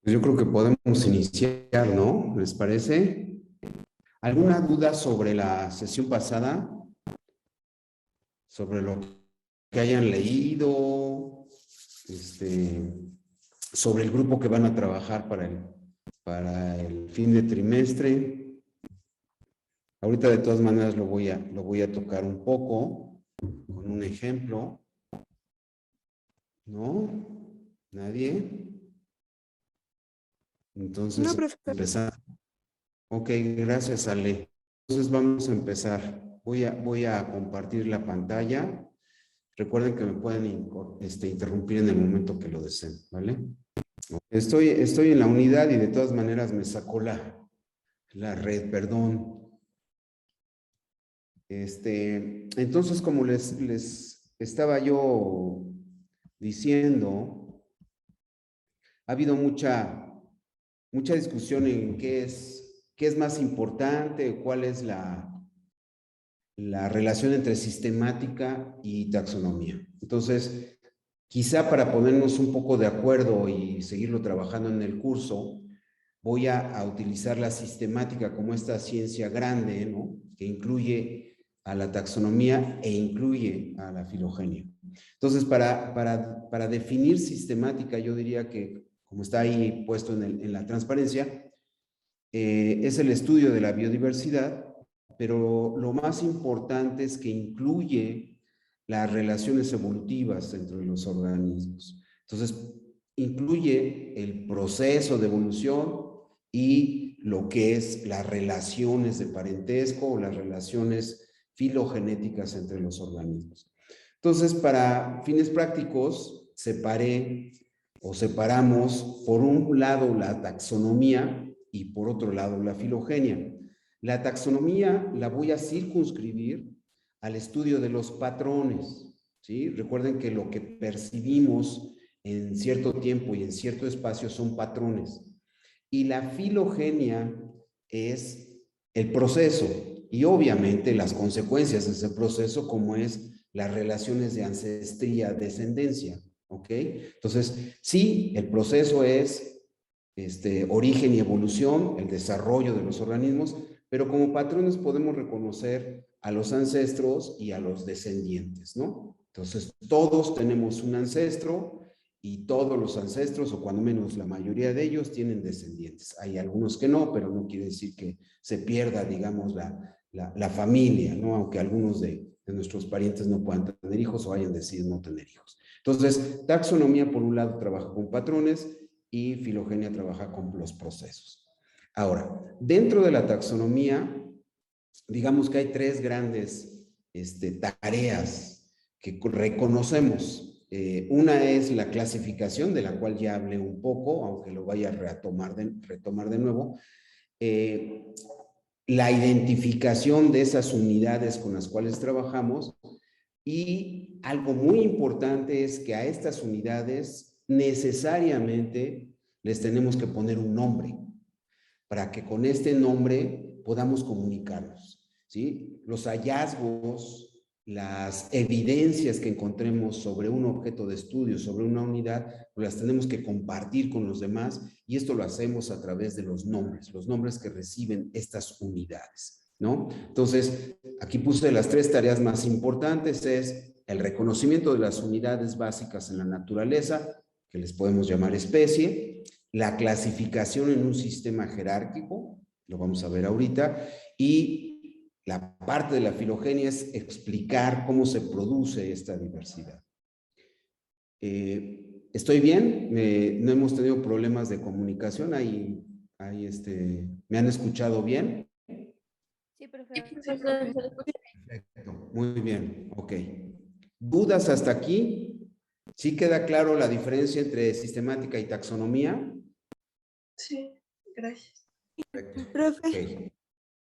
Pues yo creo que podemos iniciar, ¿no? ¿Les parece? ¿Alguna duda sobre la sesión pasada? ¿Sobre lo que hayan leído? ¿Sobre el grupo que van a trabajar para el fin de trimestre? Ahorita de todas maneras lo voy a tocar un poco con un ejemplo, ¿no? ¿Nadie? No, Entonces, profe. empezar. Ok, gracias, Ale. Entonces vamos a empezar. Voy a compartir la pantalla. Recuerden que me pueden interrumpir en el momento que lo deseen, ¿vale? Estoy en la unidad y de todas maneras me sacó la red, perdón. Entonces, como les estaba yo diciendo, ha habido mucha discusión en qué es más importante, cuál es la relación entre sistemática y taxonomía. Entonces, quizá para ponernos un poco de acuerdo y seguirlo trabajando en el curso, voy a utilizar la sistemática como esta ciencia grande, ¿no? Que incluye a la taxonomía e incluye a la filogenia. Entonces, para definir sistemática, yo diría que, como está ahí puesto en la transparencia, es el estudio de la biodiversidad, pero lo más importante es que incluye las relaciones evolutivas entre los organismos. Entonces, incluye el proceso de evolución y lo que es las relaciones de parentesco o las relaciones filogenéticas entre los organismos. Entonces, para fines prácticos, separamos por un lado la taxonomía y por otro lado la filogenia. La taxonomía la voy a circunscribir al estudio de los patrones, ¿sí? Recuerden que lo que percibimos en cierto tiempo y en cierto espacio son patrones. Y la filogenia es el proceso y obviamente las consecuencias de ese proceso, como es las relaciones de ancestría, descendencia, ¿ok? Entonces, sí, el proceso es origen y evolución, el desarrollo de los organismos, pero como patrones podemos reconocer a los ancestros y a los descendientes, ¿no? Entonces, todos tenemos un ancestro y todos los ancestros, o cuando menos la mayoría de ellos, tienen descendientes. Hay algunos que no, pero no quiere decir que se pierda, digamos, la familia, ¿no? Aunque algunos de nuestros parientes no puedan tener hijos o hayan decidido no tener hijos. Entonces, taxonomía, por un lado, trabaja con patrones y filogenia trabaja con los procesos. Ahora, dentro de la taxonomía, digamos que hay tres grandes tareas que reconocemos. Una es la clasificación, de la cual ya hablé un poco, aunque lo vaya a retomar de nuevo. La identificación de esas unidades con las cuales trabajamos, y algo muy importante es que a estas unidades necesariamente les tenemos que poner un nombre para que con este nombre podamos comunicarnos, ¿sí? Los hallazgos, las evidencias que encontremos sobre un objeto de estudio, sobre una unidad, pues las tenemos que compartir con los demás, y esto lo hacemos a través de los nombres que reciben estas unidades, ¿no? Entonces, aquí puse las tres tareas más importantes: es el reconocimiento de las unidades básicas en la naturaleza, que les podemos llamar especie; la clasificación en un sistema jerárquico, lo vamos a ver ahorita; y la parte de la filogenia es explicar cómo se produce esta diversidad. ¿Estoy bien? No hemos tenido problemas de comunicación. ¿Me han escuchado bien? Sí, profe. Perfecto, muy bien, ok. ¿Dudas hasta aquí? ¿Sí queda claro la diferencia entre sistemática y taxonomía? Sí, gracias. Perfecto, Profe, ok.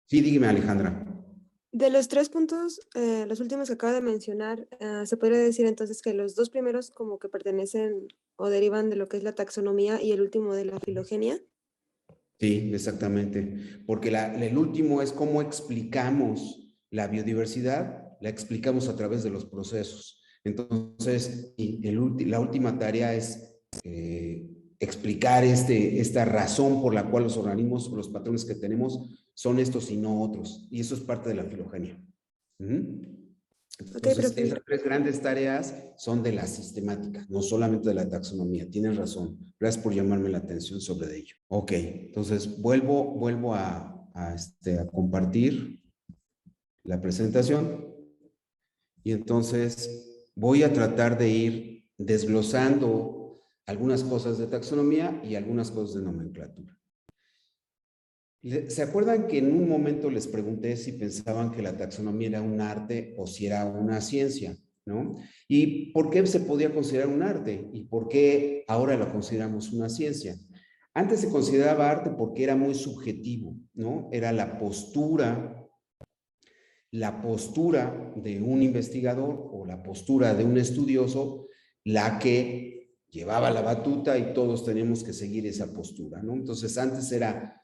Sí, dígame, Alejandra. de los tres puntos, los últimos que acaba de mencionar, se podría decir entonces que los dos primeros como que pertenecen o derivan de lo que es la taxonomía y el último de la filogenia. Sí, exactamente. Porque el último es cómo explicamos la biodiversidad, la explicamos a través de los procesos. Entonces, la última tarea es explicar esta razón por la cual los organismos o los patrones que tenemos son estos y no otros. Y eso es parte de la filogenia. Entonces, profe. esas tres grandes tareas son de la sistemática, no solamente de la taxonomía. Tienes razón. Gracias por llamarme la atención sobre ello. Ok, entonces vuelvo a compartir la presentación. Y entonces voy a tratar de ir desglosando algunas cosas de taxonomía y algunas cosas de nomenclatura. ¿Se acuerdan que en un momento les pregunté si pensaban que la taxonomía era un arte o si era una ciencia, ¿no? ¿Y por qué se podía considerar un arte? ¿Y por qué ahora lo consideramos una ciencia? Antes se consideraba arte porque era muy subjetivo, ¿no? Era la postura de un investigador o la postura de un estudioso la que llevaba la batuta y todos teníamos que seguir esa postura, ¿no? Entonces antes era...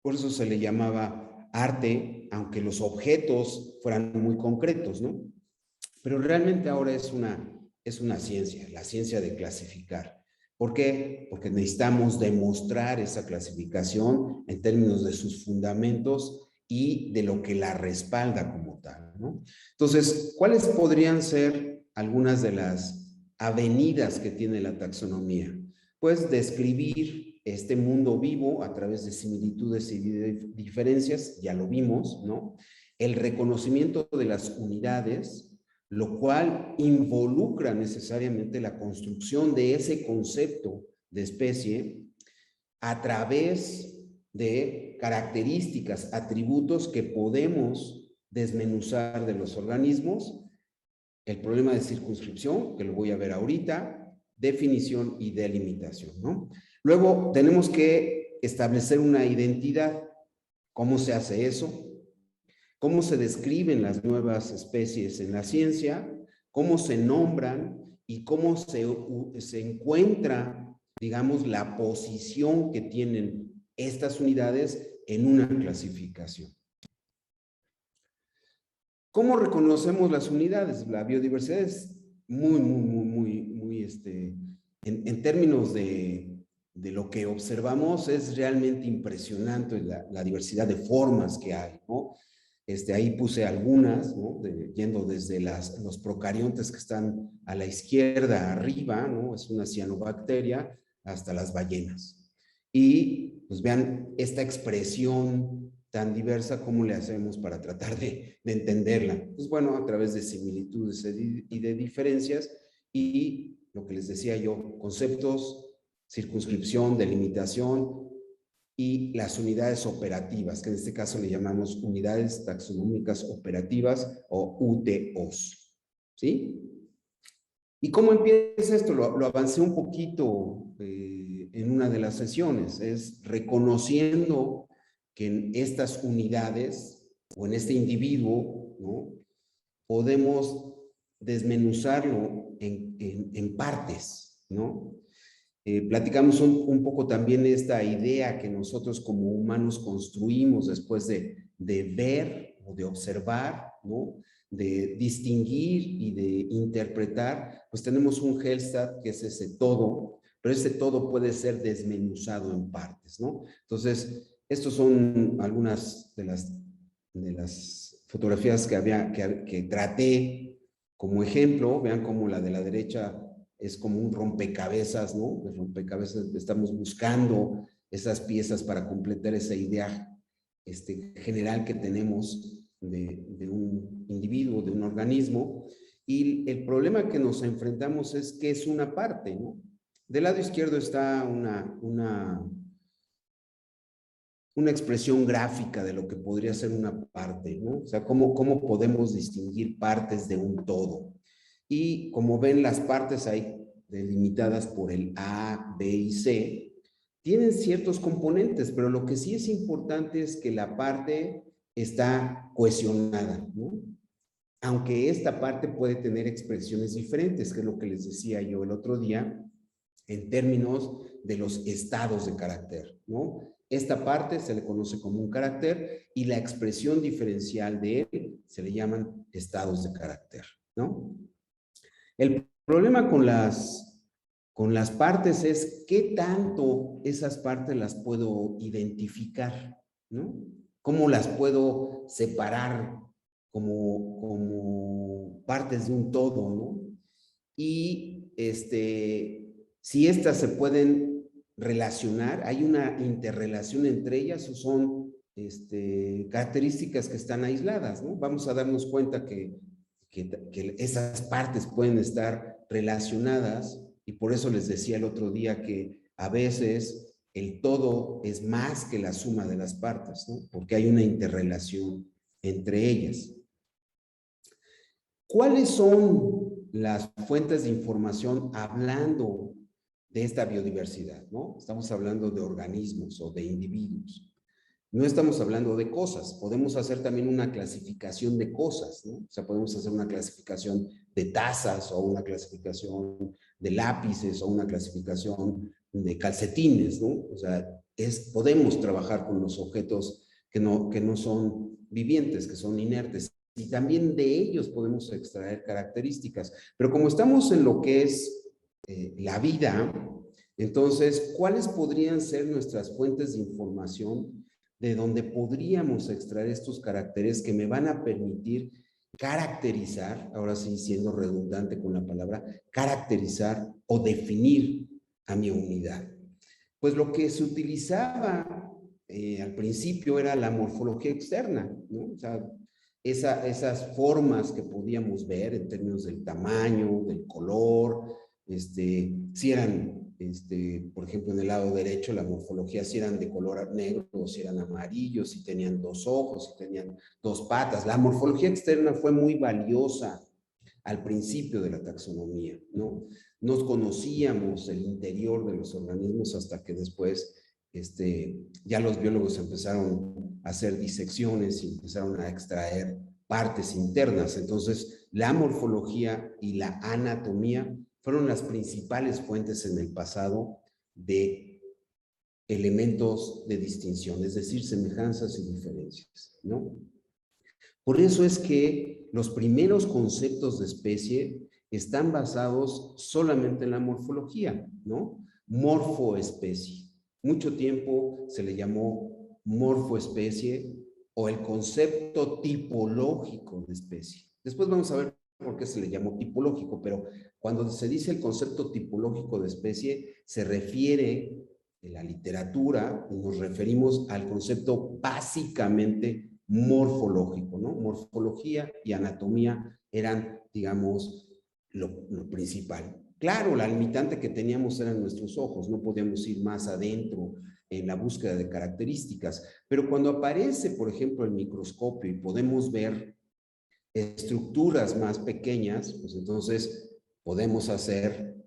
Por eso se le llamaba arte, aunque los objetos fueran muy concretos, ¿no? Pero realmente ahora es una ciencia, la ciencia de clasificar. ¿Por qué? Porque necesitamos demostrar esa clasificación en términos de sus fundamentos y de lo que la respalda como tal, ¿no? Entonces, ¿cuáles podrían ser algunas de las avenidas que tiene la taxonomía? Pues describir este mundo vivo a través de similitudes y diferencias, ya lo vimos, ¿no? El reconocimiento de las unidades, lo cual involucra necesariamente la construcción de ese concepto de especie a través de características, atributos que podemos desmenuzar de los organismos, el problema de circunscripción, que lo voy a ver ahorita, definición y delimitación, ¿no? Luego tenemos que establecer una identidad. ¿Cómo se hace eso? ¿Cómo se describen las nuevas especies en la ciencia? ¿Cómo se nombran? Y cómo se encuentra, digamos, la posición que tienen estas unidades en una clasificación. ¿Cómo reconocemos las unidades? La biodiversidad es muy en términos de lo que observamos, es realmente impresionante la diversidad de formas que hay, ¿no? Ahí puse algunas, ¿no? Yendo desde los procariontes que están a la izquierda arriba, ¿no? Es una cianobacteria, hasta las ballenas. Y pues vean esta expresión tan diversa, ¿cómo le hacemos para tratar de entenderla? Pues bueno, a través de similitudes y de diferencias y lo que les decía yo, conceptos, circunscripción, delimitación y las unidades operativas, que en este caso le llamamos unidades taxonómicas operativas o UTOs, ¿sí? ¿Y cómo empieza esto? Lo avancé un poquito en una de las sesiones, es reconociendo que en estas unidades o en este individuo, ¿no? Podemos desmenuzarlo en partes, ¿no? Platicamos un poco también de esta idea que nosotros como humanos construimos después de ver o de observar, ¿no? De distinguir y de interpretar, pues tenemos un Hellstatt que es ese todo, pero ese todo puede ser desmenuzado en partes, ¿no? Entonces, estos son algunas de las fotografías que traté como ejemplo. Vean cómo la de la derecha es como un rompecabezas, ¿no? De rompecabezas estamos buscando esas piezas para completar esa idea general que tenemos de un individuo, de un organismo. Y el problema que nos enfrentamos es que es una parte, ¿no? Del lado izquierdo está una expresión gráfica de lo que podría ser una parte, ¿no? O sea, cómo podemos distinguir partes de un todo. Y como ven, las partes ahí delimitadas por el A, B y C, tienen ciertos componentes, pero lo que sí es importante es que la parte está cohesionada, ¿no? Aunque esta parte puede tener expresiones diferentes, que es lo que les decía yo el otro día, en términos de los estados de carácter, ¿no? Esta parte se le conoce como un carácter y la expresión diferencial de él se le llaman estados de carácter, ¿no? El problema con Con las partes es qué tanto esas partes las puedo identificar, ¿no? ¿Cómo las puedo separar como partes de un todo, ¿no? Y si estas se pueden relacionar, hay una interrelación entre ellas o son características que están aisladas, ¿no? Vamos a darnos cuenta que esas partes pueden estar relacionadas y por eso les decía el otro día que a veces el todo es más que la suma de las partes, ¿no? Porque hay una interrelación entre ellas. ¿Cuáles son las fuentes de información hablando de esta biodiversidad, ¿no? Estamos hablando de organismos o de individuos. No estamos hablando de cosas. Podemos hacer también una clasificación de cosas, ¿no? O sea, podemos hacer una clasificación de tazas o una clasificación de lápices o una clasificación de calcetines, ¿no? O sea, podemos trabajar con los objetos que no son vivientes, que son inertes. Y también de ellos podemos extraer características. Pero como estamos en lo que es la vida, entonces, ¿cuáles podrían ser nuestras fuentes de información de donde podríamos extraer estos caracteres que me van a permitir caracterizar, ahora sí siendo redundante con la palabra, caracterizar o definir a mi unidad? Pues lo que se utilizaba al principio era la morfología externa, ¿no? O sea, esas formas que podíamos ver en términos del tamaño, del color, si eran, por ejemplo, en el lado derecho, la morfología, si eran de color negro, si eran amarillos, si tenían dos ojos, si tenían dos patas. La morfología externa fue muy valiosa al principio de la taxonomía, ¿no? Nos conocíamos el interior de los organismos hasta que después ya los biólogos empezaron a hacer disecciones y empezaron a extraer partes internas. Entonces, la morfología y la anatomía fueron las principales fuentes en el pasado de elementos de distinción, es decir, semejanzas y diferencias, ¿no? Por eso es que los primeros conceptos de especie están basados solamente en la morfología, ¿no? Morfoespecie. Mucho tiempo se le llamó morfoespecie o el concepto tipológico de especie. Después vamos a ver por qué se le llamó tipológico, pero cuando se dice el concepto tipológico de especie, se refiere en la literatura y nos referimos al concepto básicamente morfológico, ¿no? Morfología y anatomía eran, digamos, lo principal. Claro, la limitante que teníamos eran nuestros ojos, no podíamos ir más adentro en la búsqueda de características, pero cuando aparece, por ejemplo, el microscopio y podemos ver estructuras más pequeñas, pues entonces podemos hacer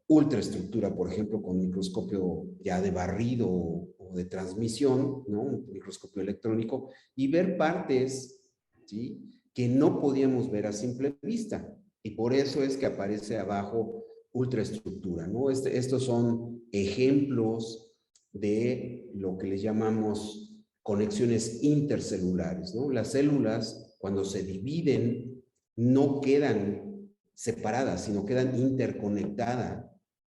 ultraestructura, por ejemplo, con microscopio ya de barrido o de transmisión, ¿no? Un microscopio electrónico, y ver partes, ¿sí?, que no podíamos ver a simple vista. Y por eso es que aparece abajo ultraestructura, ¿no? Estos son ejemplos de lo que les llamamos conexiones intercelulares, ¿no? Las células, cuando se dividen, no quedan separadas, sino quedan interconectadas.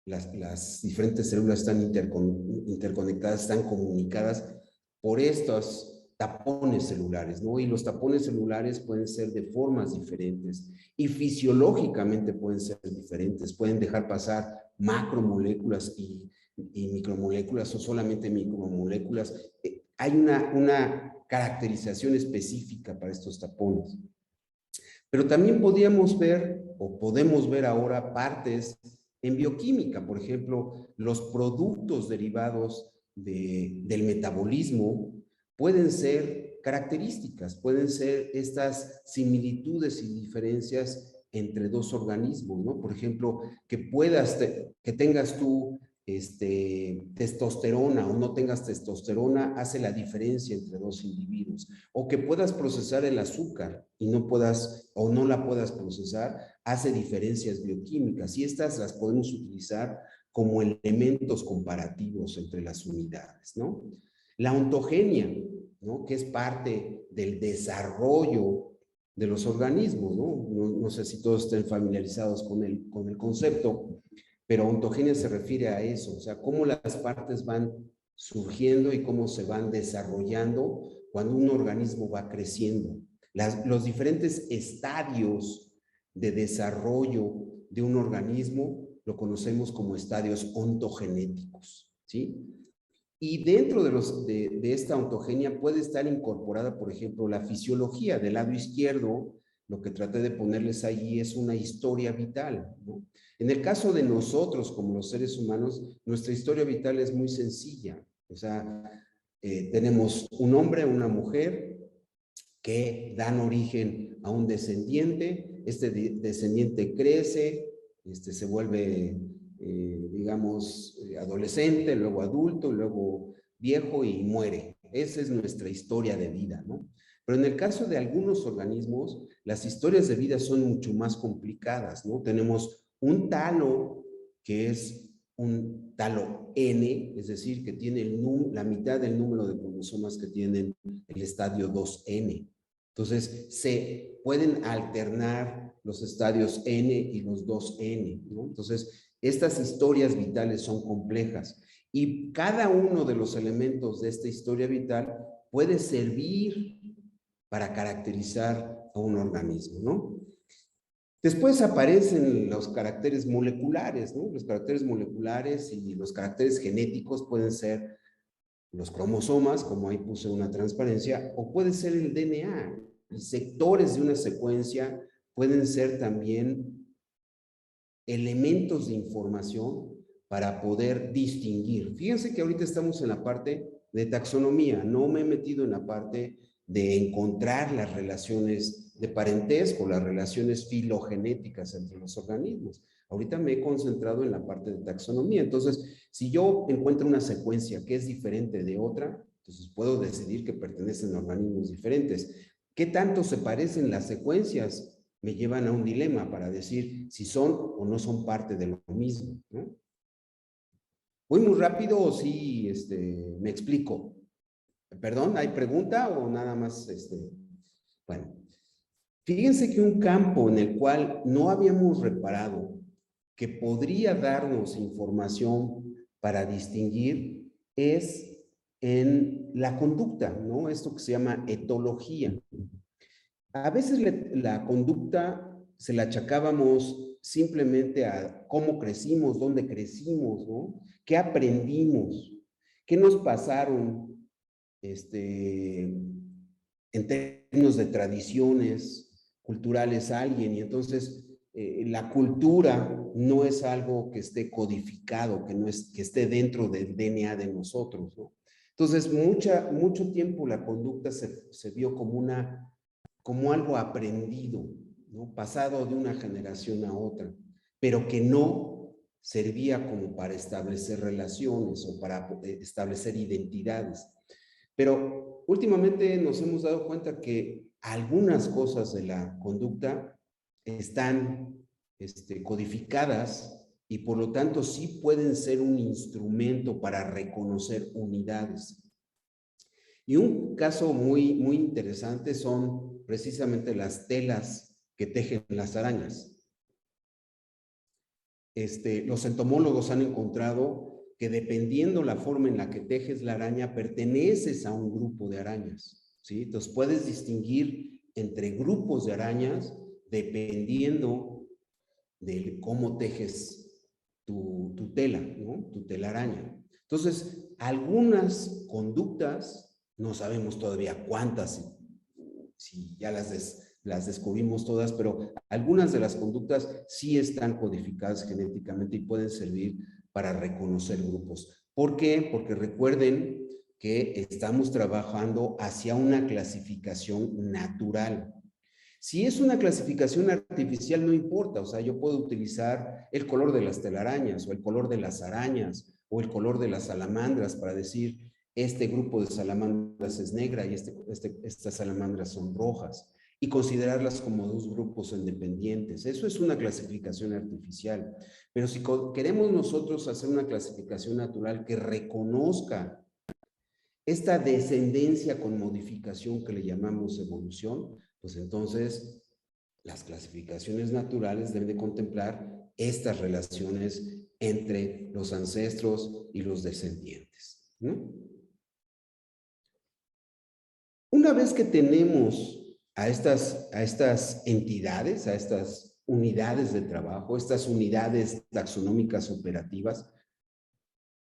Las diferentes células están interconectadas, están comunicadas por estos tapones celulares, ¿no? Y los tapones celulares pueden ser de formas diferentes y fisiológicamente pueden ser diferentes, pueden dejar pasar macromoléculas y micromoléculas o solamente micromoléculas. Hay una caracterización específica para estos tapones. Pero también podíamos ver, o podemos ver ahora, partes en bioquímica, por ejemplo, los productos derivados del metabolismo pueden ser características, pueden ser estas similitudes y diferencias entre dos organismos, ¿no? Por ejemplo, que tengas tú testosterona o no tengas testosterona hace la diferencia entre dos individuos, o que puedas procesar el azúcar y no puedas o no la puedas procesar hace diferencias bioquímicas, y estas las podemos utilizar como elementos comparativos entre las unidades, ¿no? La ontogenia, ¿no?, que es parte del desarrollo de los organismos, ¿no? No sé si todos estén familiarizados con el concepto, pero ontogenia se refiere a eso, o sea, cómo las partes van surgiendo y cómo se van desarrollando cuando un organismo va creciendo. Los diferentes estadios de desarrollo de un organismo lo conocemos como estadios ontogenéticos, ¿sí? Y dentro de esta ontogenia puede estar incorporada, por ejemplo, la fisiología. Del lado izquierdo, lo que traté de ponerles ahí es una historia vital, ¿no? En el caso de nosotros, como los seres humanos, nuestra historia vital es muy sencilla. O sea, tenemos un hombre, una mujer, que dan origen a un descendiente. Este descendiente crece, se vuelve, digamos, adolescente, luego adulto, luego viejo y muere. Esa es nuestra historia de vida, ¿no? Pero en el caso de algunos organismos, las historias de vida son mucho más complicadas, ¿no? Tenemos un talo que es un talo N, es decir, que tiene la mitad del número de cromosomas que tienen el estadio 2N. Entonces, se pueden alternar los estadios N y los 2N, ¿no? Entonces, estas historias vitales son complejas y cada uno de los elementos de esta historia vital puede servir para caracterizar a un organismo, ¿no? Después aparecen los caracteres moleculares, ¿no? Los caracteres moleculares y los caracteres genéticos pueden ser los cromosomas, como ahí puse una transparencia, o puede ser el DNA. Y sectores de una secuencia pueden ser también elementos de información para poder distinguir. Fíjense que ahorita estamos en la parte de taxonomía, no me he metido en la parte de encontrar las relaciones de parentesco, las relaciones filogenéticas entre los organismos. Ahorita me he concentrado en la parte de taxonomía. Entonces, si yo encuentro una secuencia que es diferente de otra, entonces puedo decidir que pertenecen a organismos diferentes. ¿Qué tanto se parecen las secuencias? Me llevan a un dilema para decir si son o no son parte de lo mismo, ¿no? ¿Voy muy rápido o sí me explico? ¿Perdón? ¿Hay pregunta o nada más? Bueno, fíjense que un campo en el cual no habíamos reparado que podría darnos información para distinguir es en la conducta, ¿no? Esto que se llama etología. A veces la conducta se la achacábamos simplemente a cómo crecimos, dónde crecimos, ¿no? ¿Qué aprendimos? ¿Qué nos pasaron en términos de tradiciones culturales a alguien? Y entonces la cultura no es algo que esté codificado, que esté dentro del DNA de nosotros, ¿no? Entonces, mucho tiempo la conducta se vio como algo aprendido, ¿no? Pasado de una generación a otra, pero que no servía como para establecer relaciones o para establecer identidades. Pero últimamente nos hemos dado cuenta que algunas cosas de la conducta están codificadas y por lo tanto sí pueden ser un instrumento para reconocer unidades. Y un caso muy, muy interesante son precisamente las telas que tejen las arañas. Los entomólogos han encontrado que dependiendo la forma en la que tejes la araña, perteneces a un grupo de arañas, ¿sí? Entonces puedes distinguir entre grupos de arañas dependiendo de cómo tejes tu tela, ¿no? Tu telaraña. Entonces, algunas conductas, no sabemos todavía cuántas, si ya las descubrimos todas, pero algunas de las conductas sí están codificadas genéticamente y pueden servir para reconocer grupos. ¿Por qué? Porque recuerden que estamos trabajando hacia una clasificación natural. Si es una clasificación artificial, no importa, o sea, yo puedo utilizar el color de las telarañas o el color de las arañas o el color de las salamandras para decir, este grupo de salamandras es negra y estas salamandras son rojas, y considerarlas como dos grupos independientes. Eso es una clasificación artificial. Pero si queremos nosotros hacer una clasificación natural que reconozca esta descendencia con modificación que le llamamos evolución, pues entonces las clasificaciones naturales deben de contemplar estas relaciones entre los ancestros y los descendientes, ¿no? Una vez que tenemos a estas entidades, a estas unidades de trabajo, estas unidades taxonómicas operativas,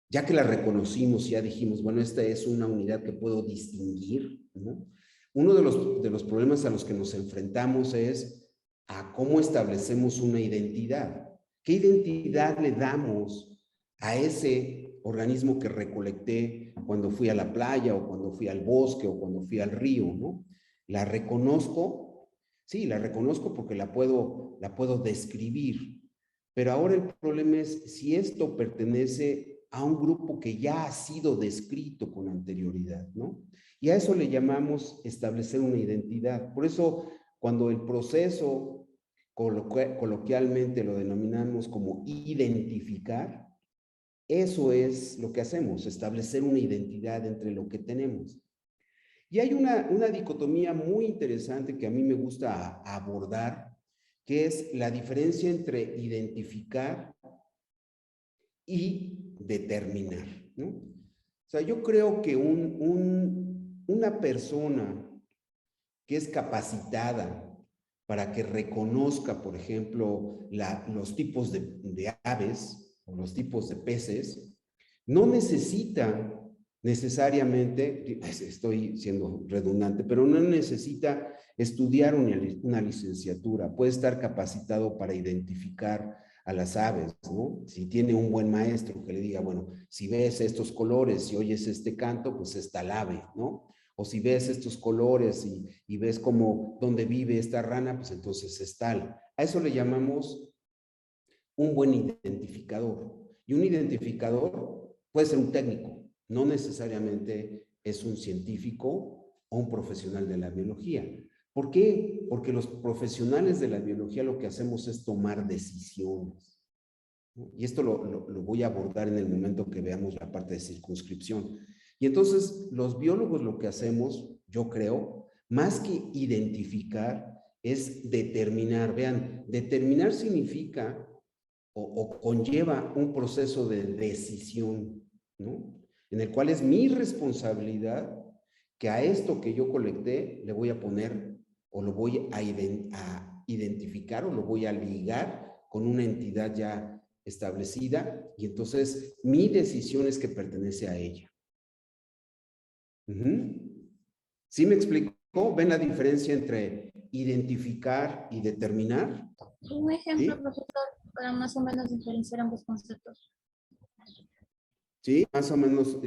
ya que las reconocimos, ya dijimos, bueno, esta es una unidad que puedo distinguir, ¿no? Uno de los problemas a los que nos enfrentamos es a cómo establecemos una identidad. ¿Qué identidad le damos a ese organismo que recolecté cuando fui a la playa o cuando fui al bosque o cuando fui al río, ¿no? ¿La reconozco? Sí, la reconozco porque la puedo describir. Pero ahora el problema es si esto pertenece a un grupo que ya ha sido descrito con anterioridad, ¿no? Y a eso le llamamos establecer una identidad. Por eso, cuando el proceso coloquialmente lo denominamos como identificar, eso es lo que hacemos, establecer una identidad entre lo que tenemos. Y hay una dicotomía muy interesante que a mí me gusta abordar, que es la diferencia entre identificar y determinar, ¿no? O sea, yo creo que una persona que es capacitada para que reconozca, por ejemplo, los tipos de aves o los tipos de peces, no necesita necesariamente, estoy siendo redundante, pero no necesita estudiar una licenciatura, puede estar capacitado para identificar a las aves, ¿no? Si tiene un buen maestro que le diga, bueno, si ves estos colores, si oyes este canto, pues es tal ave, ¿no? O si ves estos colores y ves cómo, dónde vive esta rana, pues entonces es tal. A eso le llamamos un buen identificador. Y un identificador puede ser un técnico, no necesariamente es un científico o un profesional de la biología. ¿Por qué? Porque los profesionales de la biología lo que hacemos es tomar decisiones. Y esto lo voy a abordar en el momento que veamos la parte de circunscripción. Y entonces los biólogos lo que hacemos, yo creo, más que identificar, es determinar. Vean, determinar significa o conlleva un proceso de decisión, ¿no? En el cual es mi responsabilidad que a esto que yo colecté le voy a poner o lo voy a identificar o lo voy a ligar con una entidad ya establecida y entonces mi decisión es que pertenece a ella. ¿Sí me explicó? ¿Ven la diferencia entre identificar y determinar? Un ejemplo, ¿Sí? profesor, para más o menos diferenciar ambos conceptos. Sí, más o menos.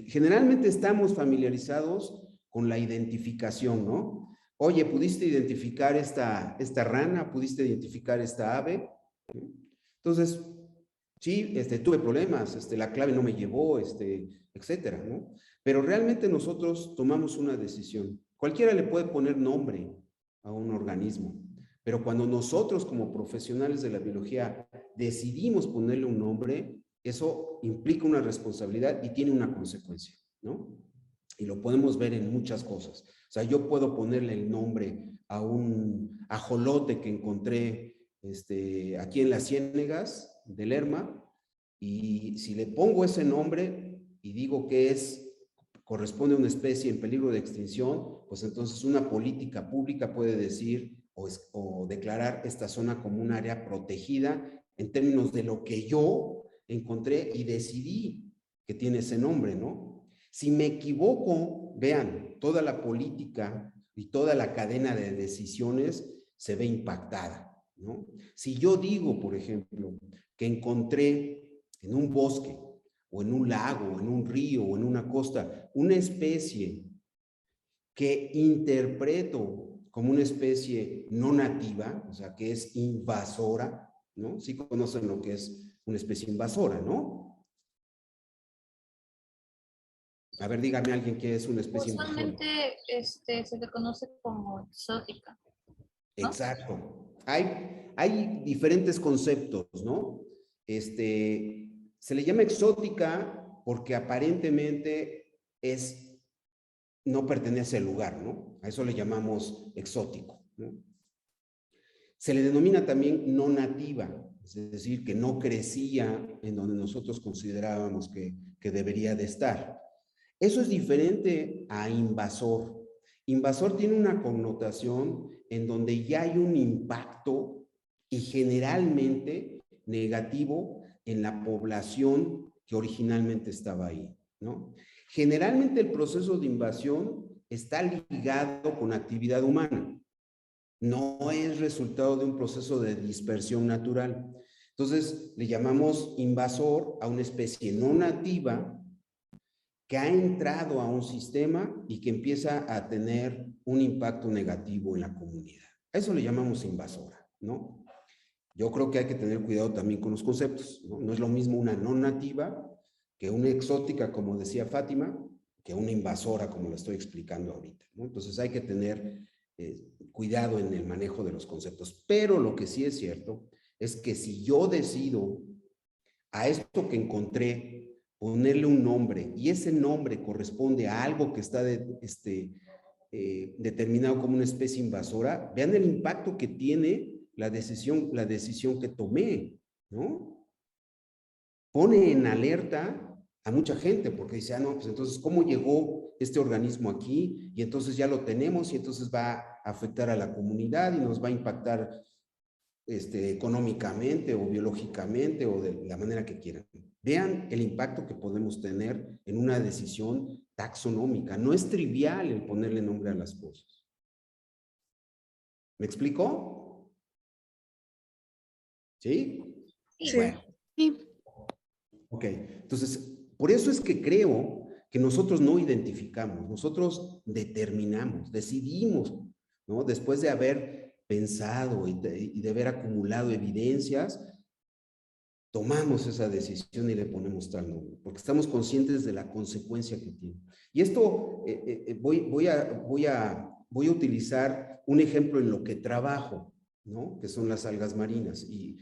Generalmente estamos familiarizados con la identificación, ¿no? Oye, ¿pudiste identificar esta rana? ¿Pudiste identificar esta ave? Entonces, sí, tuve problemas, la clave no me llevó, etcétera, ¿no? Pero realmente nosotros tomamos una decisión. Cualquiera le puede poner nombre a un organismo, pero cuando nosotros como profesionales de la biología decidimos ponerle un nombre, eso implica una responsabilidad y tiene una consecuencia, ¿no? Y lo podemos ver en muchas cosas. O sea, yo puedo ponerle el nombre a un ajolote que encontré aquí en las Ciénegas de Lerma, y si le pongo ese nombre y digo que corresponde a una especie en peligro de extinción, pues entonces una política pública puede decir o declarar esta zona como un área protegida en términos de lo que yo encontré y decidí que tiene ese nombre, ¿no? Si me equivoco, vean, toda la política y toda la cadena de decisiones se ve impactada, ¿no? Si yo digo, por ejemplo, que encontré en un bosque o en un lago o en un río o en una costa una especie que interpreto como una especie no nativa, o sea, que es invasora, ¿no? Sí conocen lo que es una especie invasora, ¿no? A ver, dígame alguien qué es una especie invasora. Usualmente se le conoce como exótica, ¿no? Exacto. Hay diferentes conceptos, ¿no? Se le llama exótica porque aparentemente no pertenece al lugar, ¿no? A eso le llamamos exótico, ¿no? Se le denomina también no nativa. es decir, que no crecía en donde nosotros considerábamos que debería de estar. Eso es diferente a invasor. Invasor tiene una connotación en donde ya hay un impacto y generalmente negativo en la población que originalmente estaba ahí, ¿no? Generalmente el proceso de invasión está ligado con actividad humana. No es resultado de un proceso de dispersión natural. Entonces, le llamamos invasor a una especie no nativa que ha entrado a un sistema y que empieza a tener un impacto negativo en la comunidad. A eso le llamamos invasora, ¿no? Yo creo que hay que tener cuidado también con los conceptos, ¿no? No es lo mismo una no nativa que una exótica, como decía Fátima, que una invasora, como lo estoy explicando ahorita, ¿no? Entonces hay que tener cuidado en el manejo de los conceptos. Pero lo que sí es cierto es que si yo decido a esto que encontré ponerle un nombre y ese nombre corresponde a algo que está determinado como una especie invasora, vean el impacto que tiene la decisión que tomé, ¿no? Pone en alerta a mucha gente porque dice, no, pues entonces, ¿cómo llegó este organismo aquí? Y entonces ya lo tenemos y entonces va a afectar a la comunidad y nos va a impactar económicamente o biológicamente o de la manera que quieran. Vean el impacto que podemos tener en una decisión taxonómica. No es trivial el ponerle nombre a las cosas. ¿Me explico? ¿Sí? Sí. Bueno. Sí. Ok, entonces, por eso es que creo que nosotros no identificamos, nosotros determinamos, decidimos, ¿no? Después de haber pensado y de haber acumulado evidencias, tomamos esa decisión y le ponemos tal nombre, porque estamos conscientes de la consecuencia que tiene. Y esto, voy a utilizar un ejemplo en lo que trabajo, ¿no? Que son las algas marinas, y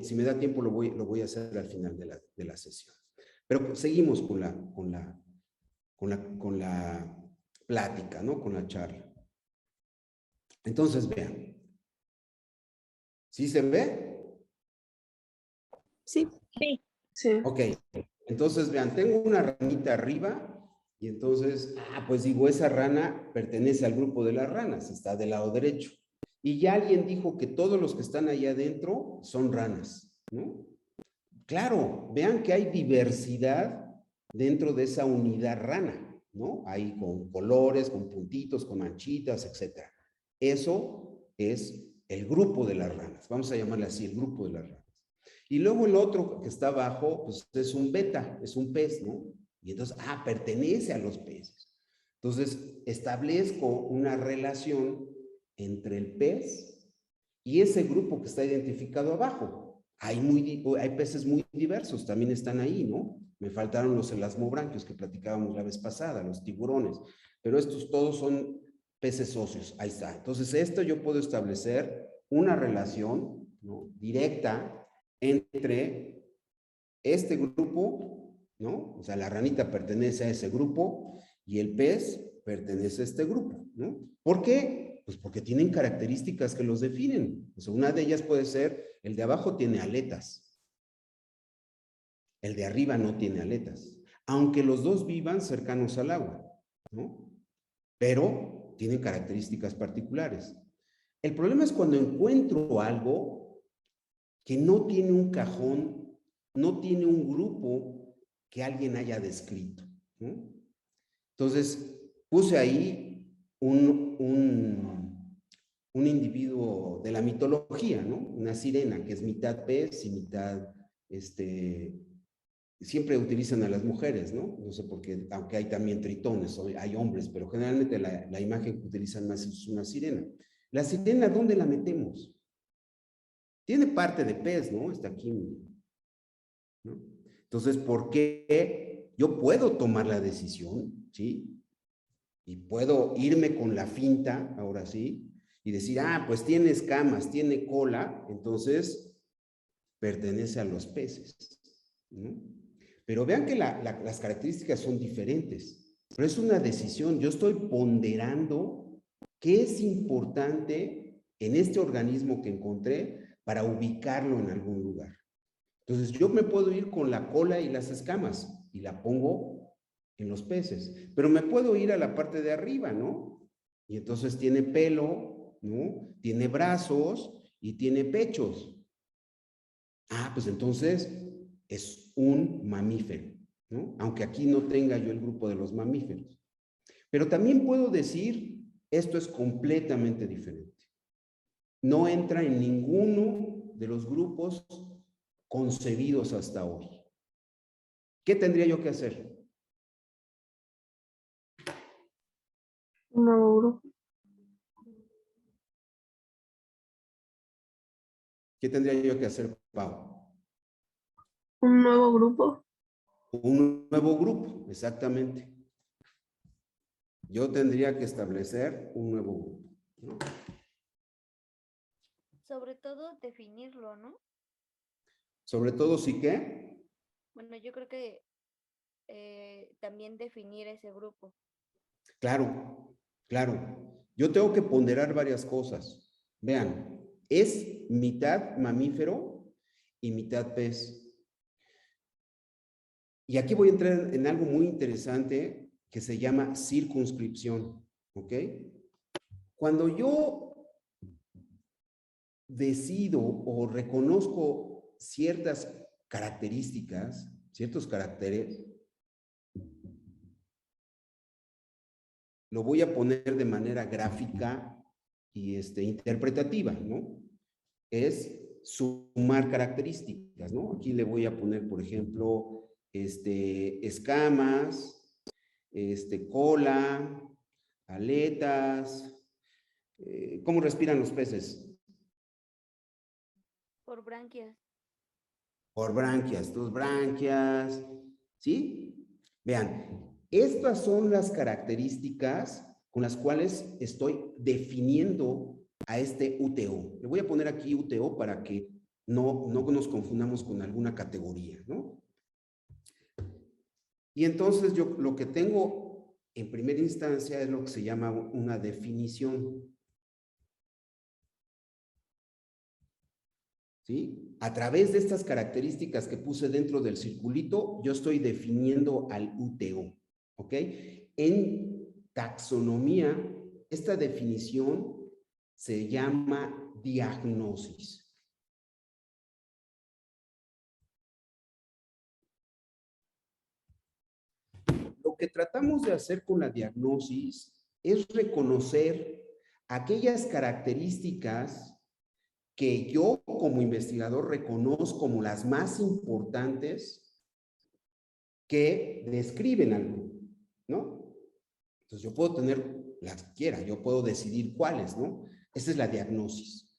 si me da tiempo, lo voy a hacer al final de la sesión. Pero seguimos con la plática, ¿no? Con la charla. Entonces, vean. ¿Sí se ve? Sí. Sí. Sí. Ok, entonces vean, tengo una ranita arriba y entonces, pues digo, esa rana pertenece al grupo de las ranas, está del lado derecho. Y ya alguien dijo que todos los que están ahí adentro son ranas, ¿no? Claro, vean que hay diversidad dentro de esa unidad rana, ¿no? Hay con colores, con puntitos, con manchitas, etc. Eso es el grupo de las ranas, vamos a llamarle así, el grupo de las ranas. Y luego el otro que está abajo, pues es un beta, es un pez, ¿no? Y entonces, pertenece a los peces. Entonces, establezco una relación entre el pez y ese grupo que está identificado abajo. Hay peces muy diversos, también están ahí, ¿no? Me faltaron los elasmobranquios que platicábamos la vez pasada, los tiburones, pero estos todos son peces óseos, ahí está. Entonces, esto yo puedo establecer una relación, ¿no? Directa entre este grupo, ¿no? O sea, la ranita pertenece a ese grupo y el pez pertenece a este grupo, ¿no? ¿Por qué? Pues porque tienen características que los definen. O sea, una de ellas puede ser, el de abajo tiene aletas, el de arriba no tiene aletas, aunque los dos vivan cercanos al agua, ¿no? Pero tienen características particulares. El problema es cuando encuentro algo que no tiene un cajón, no tiene un grupo que alguien haya descrito, ¿no? Entonces, puse ahí un individuo de la mitología, ¿no? Una sirena que es mitad pez y mitad, siempre utilizan a las mujeres, ¿no? No sé por qué, aunque hay también tritones, hay hombres, pero generalmente la imagen que utilizan más es una sirena. La sirena, ¿dónde la metemos? Tiene parte de pez, ¿no? Está aquí, ¿no? Entonces, ¿por qué yo puedo tomar la decisión, ¿sí? Y puedo irme con la finta, ahora sí, y decir, pues tiene escamas, tiene cola, entonces pertenece a los peces, ¿no? Pero vean que las características son diferentes, pero es una decisión. Yo estoy ponderando qué es importante en este organismo que encontré para ubicarlo en algún lugar. Entonces yo me puedo ir con la cola y las escamas y la pongo en los peces, pero me puedo ir a la parte de arriba, ¿no? Y entonces tiene pelo, ¿no? Tiene brazos y tiene pechos. Ah, pues entonces es un mamífero, ¿no? Aunque aquí no tenga yo el grupo de los mamíferos. Pero también puedo decir, esto es completamente diferente. No entra en ninguno de los grupos concebidos hasta hoy. ¿Qué tendría yo que hacer? Un nuevo grupo. ¿Qué tendría yo que hacer, Pau? Un nuevo grupo. Un nuevo grupo, exactamente. Yo tendría que establecer un nuevo grupo, ¿no? Sobre todo definirlo, ¿no? Sobre todo si qué. Bueno, yo creo que también definir ese grupo. Claro, claro. Yo tengo que ponderar varias cosas. Vean, es mitad mamífero y mitad pez. Y aquí voy a entrar en algo muy interesante que se llama circunscripción, ¿ok? Cuando yo decido o reconozco ciertas características, ciertos caracteres, lo voy a poner de manera gráfica y interpretativa, ¿no? Es sumar características, ¿no? Aquí le voy a poner, por ejemplo, escamas, cola, aletas. ¿Cómo respiran los peces? Por branquias. Por branquias, tus branquias, ¿sí? Vean, estas son las características con las cuales estoy definiendo a este UTO. Le voy a poner aquí UTO para que no nos confundamos con alguna categoría, ¿no? Y entonces yo lo que tengo en primera instancia es lo que se llama una definición. ¿Sí? A través de estas características que puse dentro del circulito, yo estoy definiendo al UTO, ¿ok? En taxonomía, esta definición se llama diagnosis. Lo que tratamos de hacer con la diagnosis es reconocer aquellas características que yo como investigador reconozco como las más importantes que describen algo, ¿no? Entonces yo puedo tener las que quiera, yo puedo decidir cuáles, ¿no? Esa es la diagnosis.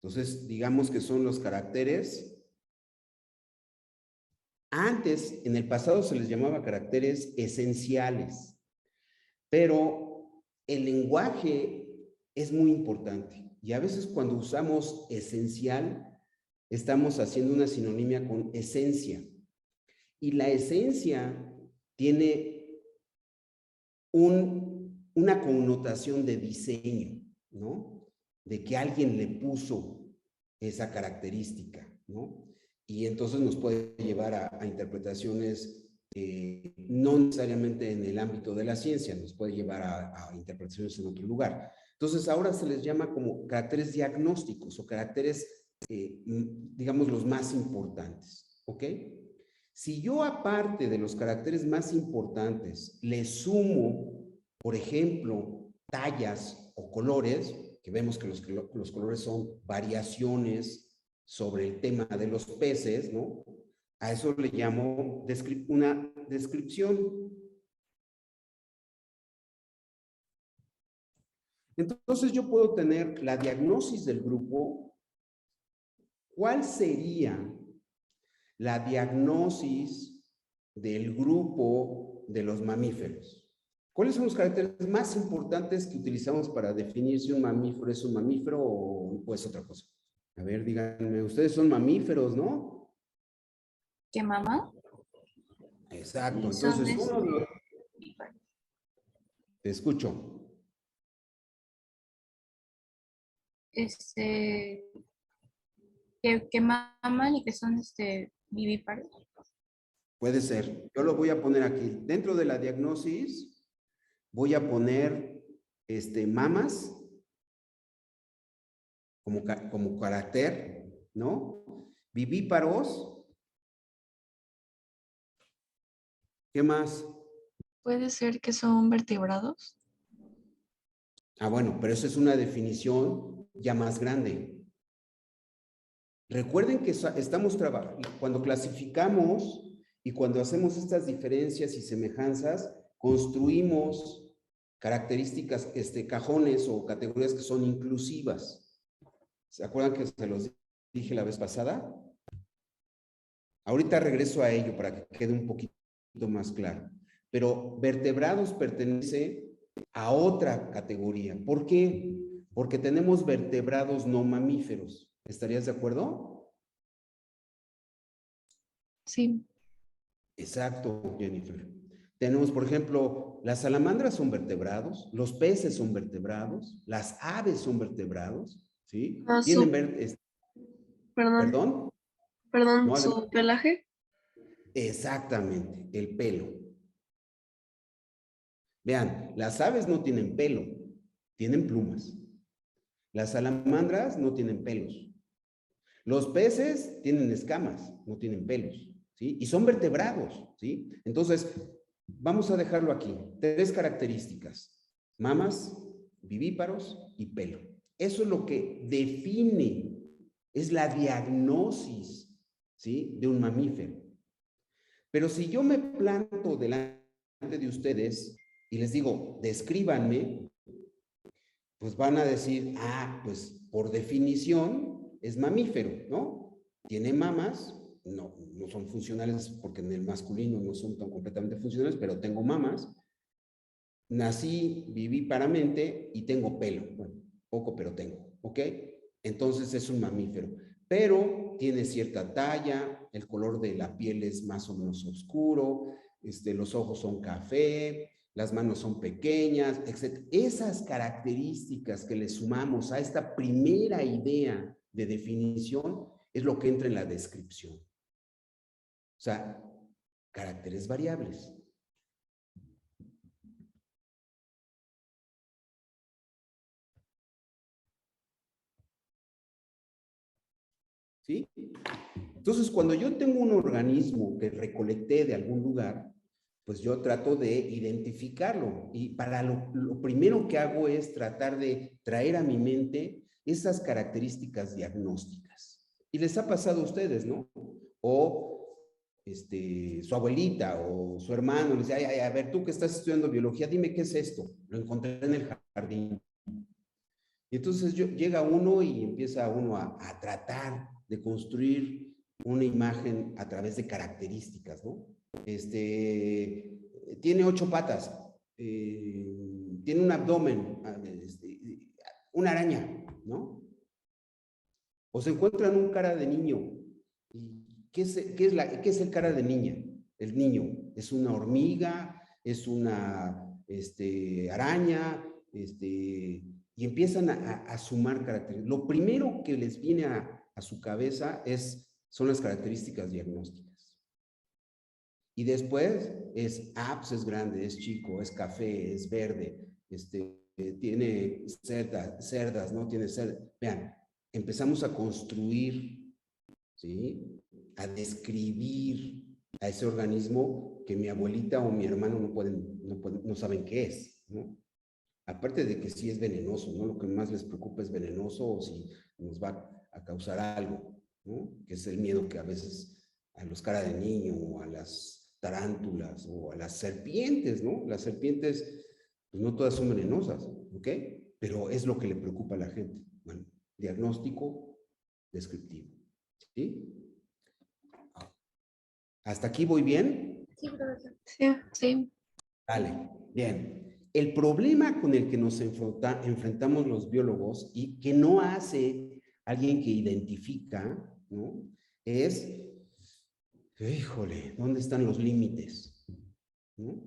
Entonces, digamos que son los caracteres. Antes, en el pasado se les llamaba caracteres esenciales, pero el lenguaje es muy importante y a veces cuando usamos esencial, estamos haciendo una sinonimia con esencia. Y la esencia tiene una connotación de diseño, ¿no? De que alguien le puso esa característica, ¿no? Y entonces nos puede llevar a interpretaciones no necesariamente en el ámbito de la ciencia, nos puede llevar a interpretaciones en otro lugar. Entonces ahora se les llama como caracteres diagnósticos o caracteres, digamos, los más importantes, ¿ok? Si yo aparte de los caracteres más importantes le sumo, por ejemplo, tallas o colores, que vemos que los colores son variaciones sobre el tema de los peces, ¿no? A eso le llamo una descripción. Entonces yo puedo tener la diagnosis del grupo. ¿Cuál sería la diagnosis del grupo de los mamíferos? ¿Cuáles son los caracteres más importantes que utilizamos para definir si un mamífero es un mamífero o es otra cosa? A ver, díganme, ustedes son mamíferos, ¿no? ¿Qué mamá? Exacto, Son entonces uno de los... Te escucho. este, que maman y que son vivíparos. Puede ser. Yo lo voy a poner aquí. Dentro de la diagnosis, voy a poner mamas como carácter, ¿no? Vivíparos. ¿Qué más? Puede ser que son vertebrados. Ah, bueno, pero eso es una definición ya más grande. Recuerden que estamos trabajando, cuando clasificamos y cuando hacemos estas diferencias y semejanzas, construimos características, cajones o categorías que son inclusivas. ¿Se acuerdan que se los dije la vez pasada? Ahorita regreso a ello para que quede un poquito más claro. Pero vertebrados pertenece a otra categoría. ¿Por qué? Porque tenemos vertebrados no mamíferos. ¿Estarías de acuerdo? Sí. Exacto, Jennifer. Tenemos, por ejemplo, las salamandras son vertebrados, los peces son vertebrados, las aves son vertebrados, ¿sí? Ah, Tienen perdón, ¿Perdón? No, su pelaje. exactamente, el pelo. Vean, las aves no tienen pelo, tienen plumas. Las salamandras no tienen pelos. Los peces tienen escamas, no tienen pelos, ¿sí? Y son vertebrados, ¿sí? Entonces, vamos a dejarlo aquí. 3 características: mamas, vivíparos y pelo. Eso es lo que define, es la diagnosis, ¿sí? De un mamífero. Pero si yo me planto delante de ustedes y les digo, descríbanme, pues van a decir, pues por definición es mamífero, ¿no? Tiene mamas, no son funcionales porque en el masculino no son tan completamente funcionales, pero tengo mamas, nací vivíparamente y tengo pelo, bueno, poco pero tengo, ¿ok? Entonces es un mamífero, pero tiene cierta talla, el color de la piel es más o menos oscuro, los ojos son café, las manos son pequeñas, etc. Esas características que le sumamos a esta primera idea de definición es lo que entra en la descripción. O sea, caracteres variables. ¿Sí? Entonces, cuando yo tengo un organismo que recolecté de algún lugar, pues yo trato de identificarlo. Y para lo primero que hago es tratar de traer a mi mente esas características diagnósticas. Y les ha pasado a ustedes, ¿no? O su abuelita o su hermano les dice, a ver, tú que estás estudiando biología, dime qué es esto. Lo encontré en el jardín. Y entonces llega uno y empieza uno a tratar de construir una imagen a través de características, ¿no? Tiene 8 patas, tiene un abdomen, una araña, ¿no? O se encuentran un cara de niño. ¿Qué es el cara de niña? El niño es una hormiga, es una araña, y empiezan a sumar características. Lo primero que les viene a su cabeza son las características diagnósticas. Y después pues es grande, es chico, es café, es verde, tiene cerdas, ¿no? Tiene cerdas. Vean, empezamos a construir, ¿sí? A describir a ese organismo que mi abuelita o mi hermano no saben qué es, ¿no? Aparte de que sí es venenoso, ¿no? Lo que más les preocupa es venenoso o si nos va a causar algo, ¿no? Que es el miedo que a veces a los cara de niño o a las tarántulas o a las serpientes, ¿no? Las serpientes, pues no todas son venenosas, ¿ok? Pero es lo que le preocupa a la gente. Bueno, diagnóstico descriptivo, ¿sí? ¿Hasta aquí voy bien? Sí, profesor. Sí. Vale, bien. El problema con el que nos enfrentamos los biólogos y que no hace alguien que identifica, ¿no? Es, híjole, ¿dónde están los límites? ¿No?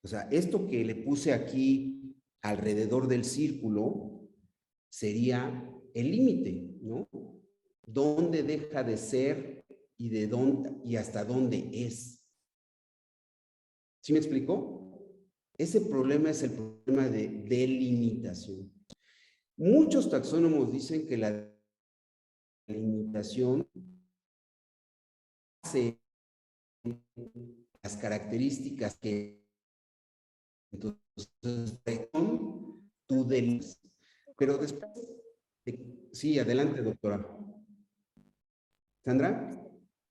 O sea, esto que le puse aquí alrededor del círculo sería el límite, ¿no? dónde deja de ser y de dónde y hasta dónde es. ¿Sí me explicó? Ese problema es el problema de delimitación. Muchos taxónomos dicen que la delimitación hace las características que entonces tú delimitas. Pero después, sí, adelante, doctora. ¿Sandra?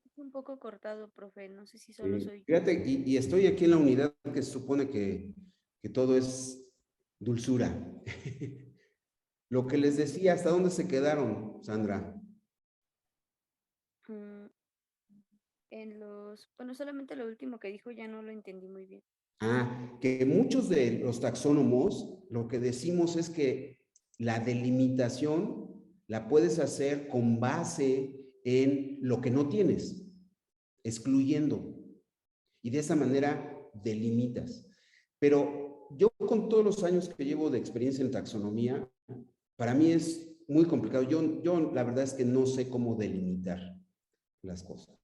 Es un poco cortado, profe. No sé si solo soy yo. Fíjate, y estoy aquí en la unidad que se supone que todo es dulzura. Lo que les decía, ¿hasta dónde se quedaron, Sandra? Bueno, solamente lo último que dijo ya no lo entendí muy bien. Que muchos de los taxónomos lo que decimos es que la delimitación la puedes hacer con base en lo que no tienes, excluyendo. Y de esa manera delimitas. Pero yo con todos los años que llevo de experiencia en taxonomía, para mí es muy complicado. Yo la verdad es que no sé cómo delimitar las cosas.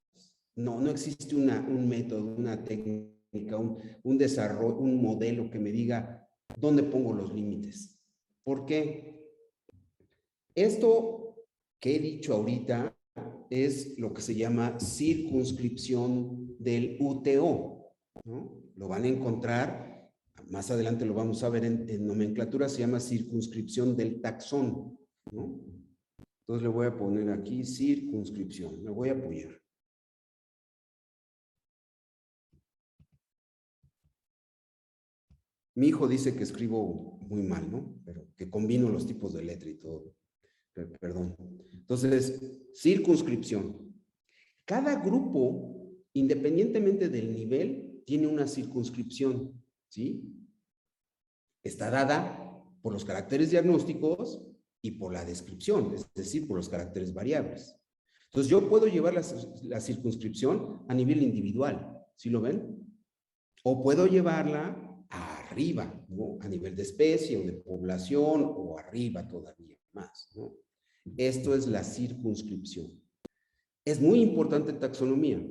No existe un método, una técnica, un desarrollo, un modelo que me diga dónde pongo los límites. ¿Por qué? Esto que he dicho ahorita es lo que se llama circunscripción del UTO, ¿no? Lo van a encontrar, más adelante lo vamos a ver en nomenclatura, se llama circunscripción del taxón, ¿no? Entonces le voy a poner aquí circunscripción, me voy a apoyar. Mi hijo dice que escribo muy mal, ¿no? Pero que combino los tipos de letra y todo. Perdón. Entonces, circunscripción. Cada grupo, independientemente del nivel, tiene una circunscripción, ¿sí? Está dada por los caracteres diagnósticos y por la descripción, es decir, por los caracteres variables. Entonces, yo puedo llevar la circunscripción a nivel individual, ¿sí lo ven? O puedo llevarla arriba, ¿no? A nivel de especie o de población o arriba todavía más, ¿no? Esto es la circunscripción. Es muy importante en taxonomía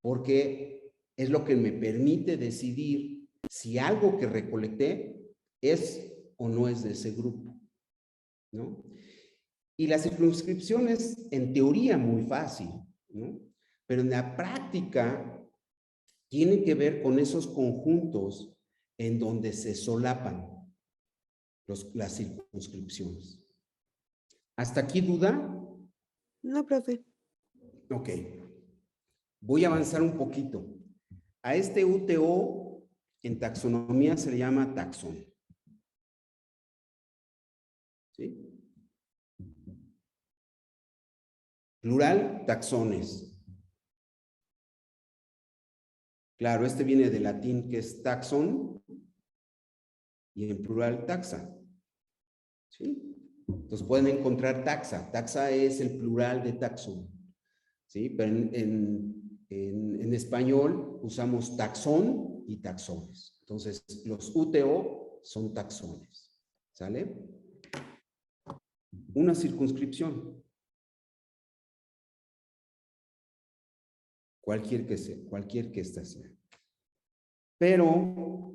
porque es lo que me permite decidir si algo que recolecté es o no es de ese grupo, ¿no? Y la circunscripción es en teoría muy fácil, ¿no? Pero en la práctica tiene que ver con esos conjuntos en donde se solapan las circunscripciones. ¿Hasta aquí duda? No, profe. Ok. Voy a avanzar un poquito. A este UTO en taxonomía se le llama taxón. ¿Sí? Plural, taxones. Claro, este viene del latín que es taxón y en plural taxa. ¿Sí? Entonces pueden encontrar taxa. Taxa es el plural de taxón. ¿Sí? Pero en español usamos taxón y taxones. Entonces, los UTO son taxones. ¿Sale? Una circunscripción. Cualquier que ésta sea. Pero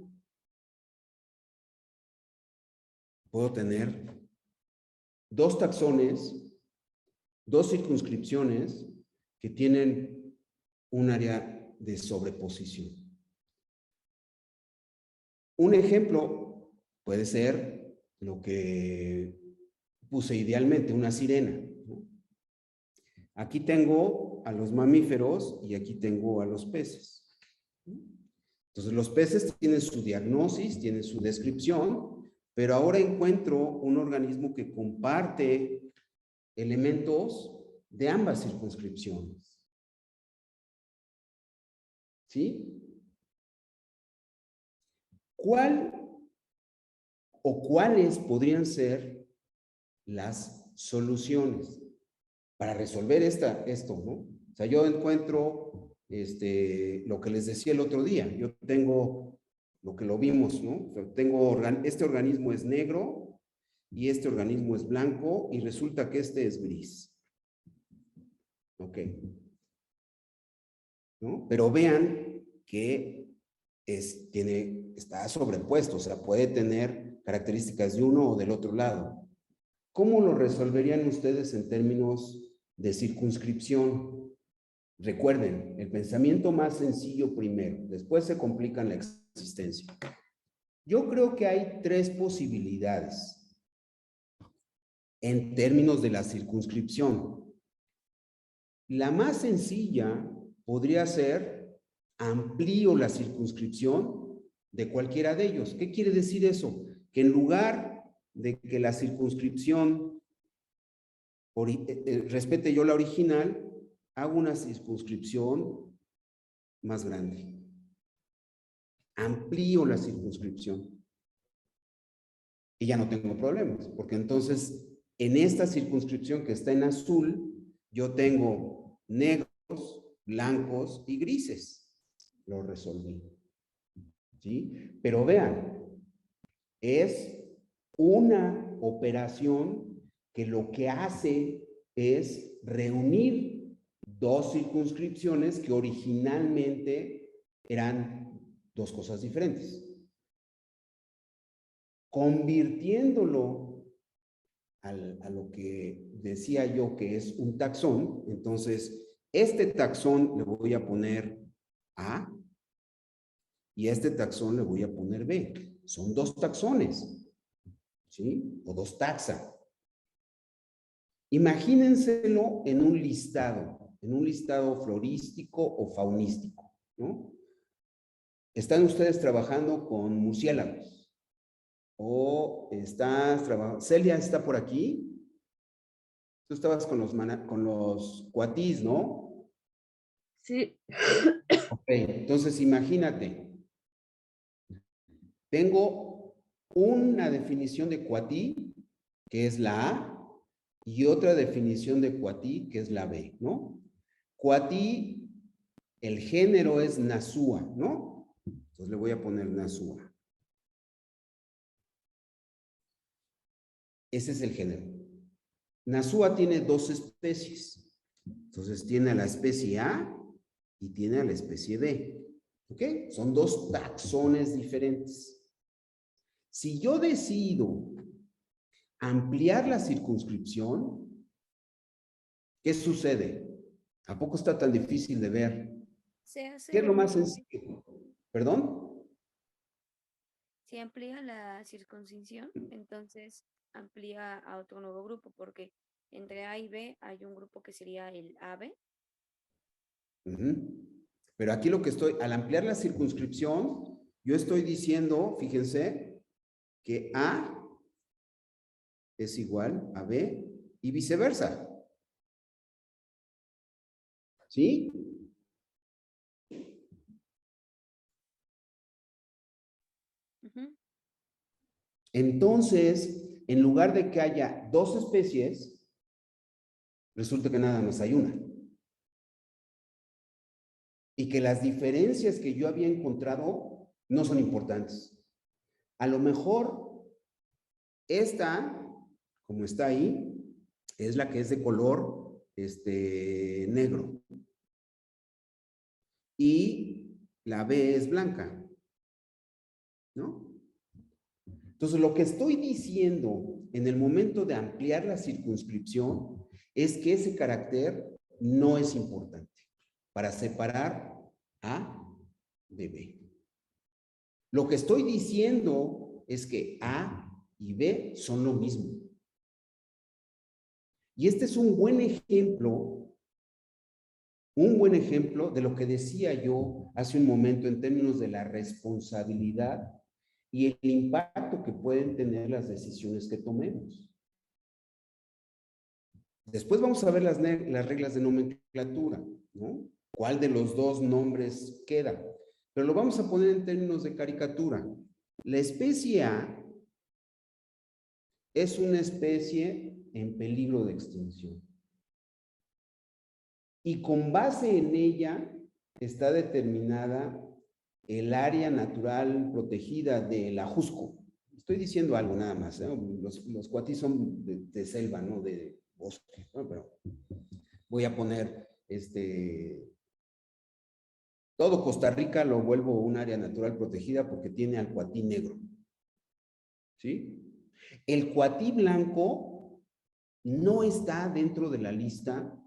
puedo tener dos taxones, dos circunscripciones que tienen un área de sobreposición. Un ejemplo puede ser lo que puse idealmente, una sirena, ¿no? Aquí tengo a los mamíferos y aquí tengo a los peces. Entonces, los peces tienen su diagnosis, tienen su descripción, pero ahora encuentro un organismo que comparte elementos de ambas circunscripciones. ¿Sí? ¿Cuál o cuáles podrían ser las soluciones para resolver esto, ¿no? O sea, yo encuentro lo que les decía el otro día. Yo tengo lo que lo vimos, ¿no? O sea, tengo este organismo es negro y este organismo es blanco y resulta que este es gris. Ok. ¿No? Pero vean que está sobrepuesto, o sea, puede tener características de uno o del otro lado. ¿Cómo lo resolverían ustedes en términos de circunscripción? Recuerden, el pensamiento más sencillo primero, después se complican la existencia. Yo creo que hay tres posibilidades en términos de la circunscripción. La más sencilla podría ser amplío la circunscripción de cualquiera de ellos. ¿Qué quiere decir eso? Que en lugar de que la circunscripción respete yo la original, hago una circunscripción más grande. Amplío la circunscripción. Y ya no tengo problemas, porque entonces en esta circunscripción que está en azul, yo tengo negros, blancos y grises. Lo resolví. ¿Sí? Pero vean, es una operación que lo que hace es reunir dos circunscripciones que originalmente eran dos cosas diferentes. Convirtiéndolo a lo que decía yo que es un taxón, entonces este taxón le voy a poner A y este taxón le voy a poner B. Son dos taxones, ¿sí? O dos taxa. Imagínenselo en un listado florístico o faunístico, ¿no? Están ustedes trabajando con murciélagos o estás trabajando. Celia está por aquí. Tú estabas con los cuatís, ¿no? Sí. Ok, entonces imagínate. Tengo una definición de cuatí, que es la A, y otra definición de cuatí, que es la B, ¿no? Cuatí, el género es Nasúa, ¿no? Entonces le voy a poner Nasúa. Ese es el género. Nasúa tiene dos especies. Entonces tiene a la especie A y tiene a la especie B. ¿Ok? Son dos taxones diferentes. Si yo decido ampliar la circunscripción, ¿qué sucede? ¿A poco está tan difícil de ver? Se hace ¿Qué es lo lo más mismo. sencillo? ¿Perdón? Si amplía la circuncisión, entonces amplía a otro nuevo grupo, porque entre A y B hay un grupo que sería el AB. Uh-huh. Pero aquí lo que al ampliar la circunscripción, yo estoy diciendo, fíjense, que A es igual a B y viceversa. ¿Sí? Ujú. Entonces, en lugar de que haya dos especies, resulta que nada más hay una. Y que las diferencias que yo había encontrado no son importantes. A lo mejor esta, como está ahí, es la que es de color negro. Y la B es blanca, ¿no? Entonces, lo que estoy diciendo en el momento de ampliar la circunscripción es que ese carácter no es importante para separar A de B. Lo que estoy diciendo es que A y B son lo mismo. Y este es un buen ejemplo de lo que decía yo hace un momento en términos de la responsabilidad y el impacto que pueden tener las decisiones que tomemos. Después vamos a ver las reglas de nomenclatura, ¿no? ¿Cuál de los dos nombres queda? Pero lo vamos a poner en términos de caricatura. La especie A es una especie en peligro de extinción. Y con base en ella está determinada el área natural protegida del Ajusco. Estoy diciendo algo nada más, ¿eh? Los cuatís son de selva, no de bosque, ¿no? Pero voy a poner todo Costa Rica lo vuelvo un área natural protegida porque tiene al cuatí negro. ¿Sí? El cuatí blanco no está dentro de la lista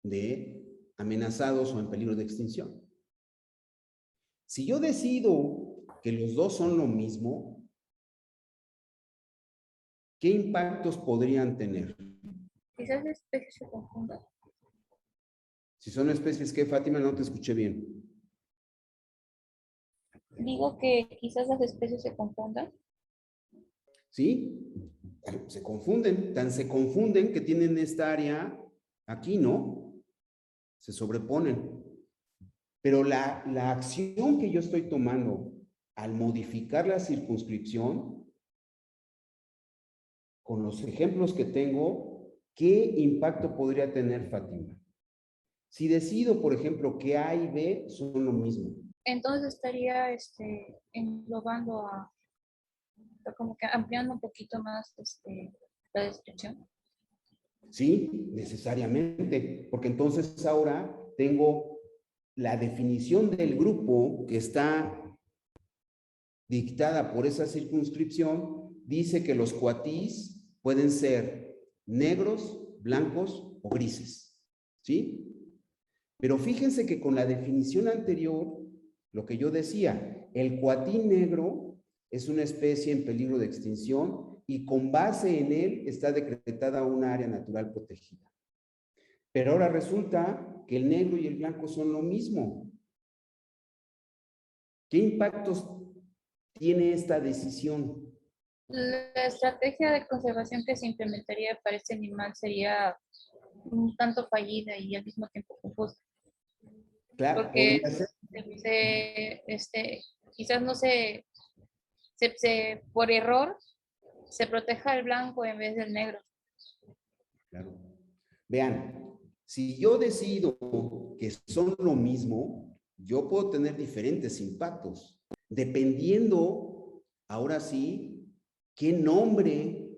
de amenazados o en peligro de extinción. Si yo decido que los dos son lo mismo, ¿qué impactos podrían tener? Quizás las especies se confundan. Si son especies que, Fátima, no te escuché bien. Digo que quizás las especies se confundan. ¿Sí? Se confunden, tan se confunden que tienen esta área aquí, ¿no? Se sobreponen. Pero la acción que yo estoy tomando al modificar la circunscripción, con los ejemplos que tengo, ¿qué impacto podría tener, Fátima? Si decido, por ejemplo, que A y B son lo mismo. Entonces estaría englobando como que ampliando un poquito más la descripción. Sí, necesariamente, porque entonces ahora tengo la definición del grupo que está dictada por esa circunscripción, dice que los cuatís pueden ser negros, blancos o grises, ¿sí? Pero fíjense que con la definición anterior, lo que yo decía, el cuatí negro es una especie en peligro de extinción y con base en él está decretada una área natural protegida. Pero ahora resulta que el negro y el blanco son lo mismo. ¿Qué impactos tiene esta decisión? La estrategia de conservación que se implementaría para este animal sería un tanto fallida y al mismo tiempo confusa. Claro, Porque podría ser. quizás no por error se proteja el blanco en vez del negro. Claro. Vean, si yo decido que son lo mismo, yo puedo tener diferentes impactos, dependiendo, ahora sí, qué nombre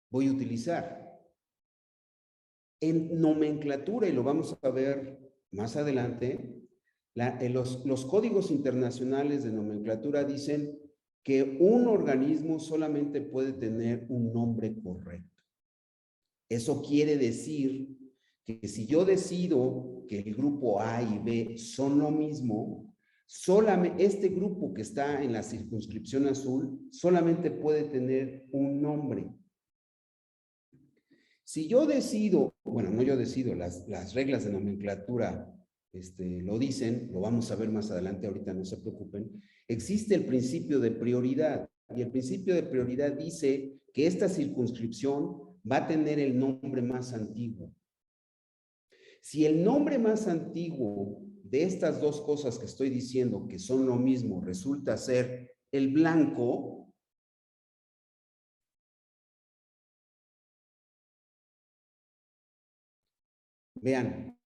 voy a utilizar. En nomenclatura, y lo vamos a ver más adelante, los códigos internacionales de nomenclatura dicen que un organismo solamente puede tener un nombre correcto. Eso quiere decir que si yo decido que el grupo A y B son lo mismo, solamente este grupo que está en la circunscripción azul solamente puede tener un nombre. Si yo decido, bueno, no yo decido, las reglas de nomenclatura lo dicen, lo vamos a ver más adelante, ahorita no se preocupen, existe el principio de prioridad y el principio de prioridad dice que esta circunscripción va a tener el nombre más antiguo. Si el nombre más antiguo de estas dos cosas que estoy diciendo que son lo mismo resulta ser el blanco, vean,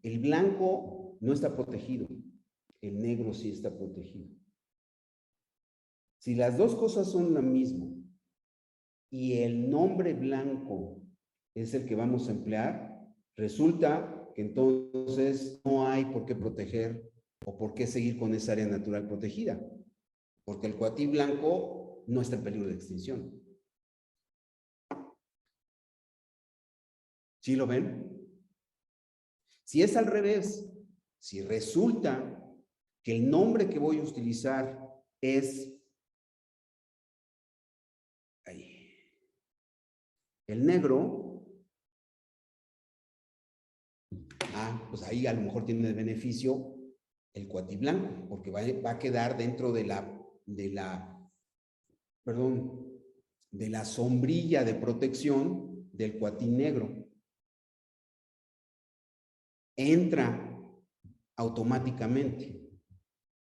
el blanco no está protegido, el negro sí está protegido. Si las dos cosas son lo mismo y el nombre blanco es el que vamos a emplear, resulta que entonces no hay por qué proteger o por qué seguir con esa área natural protegida, porque el cuatí blanco no está en peligro de extinción. ¿Sí lo ven? Si es al revés, si resulta que el nombre que voy a utilizar es el negro, pues ahí a lo mejor tiene de beneficio el cuatí blanco, porque va a quedar dentro de la sombrilla de protección del cuatí negro. Entra automáticamente,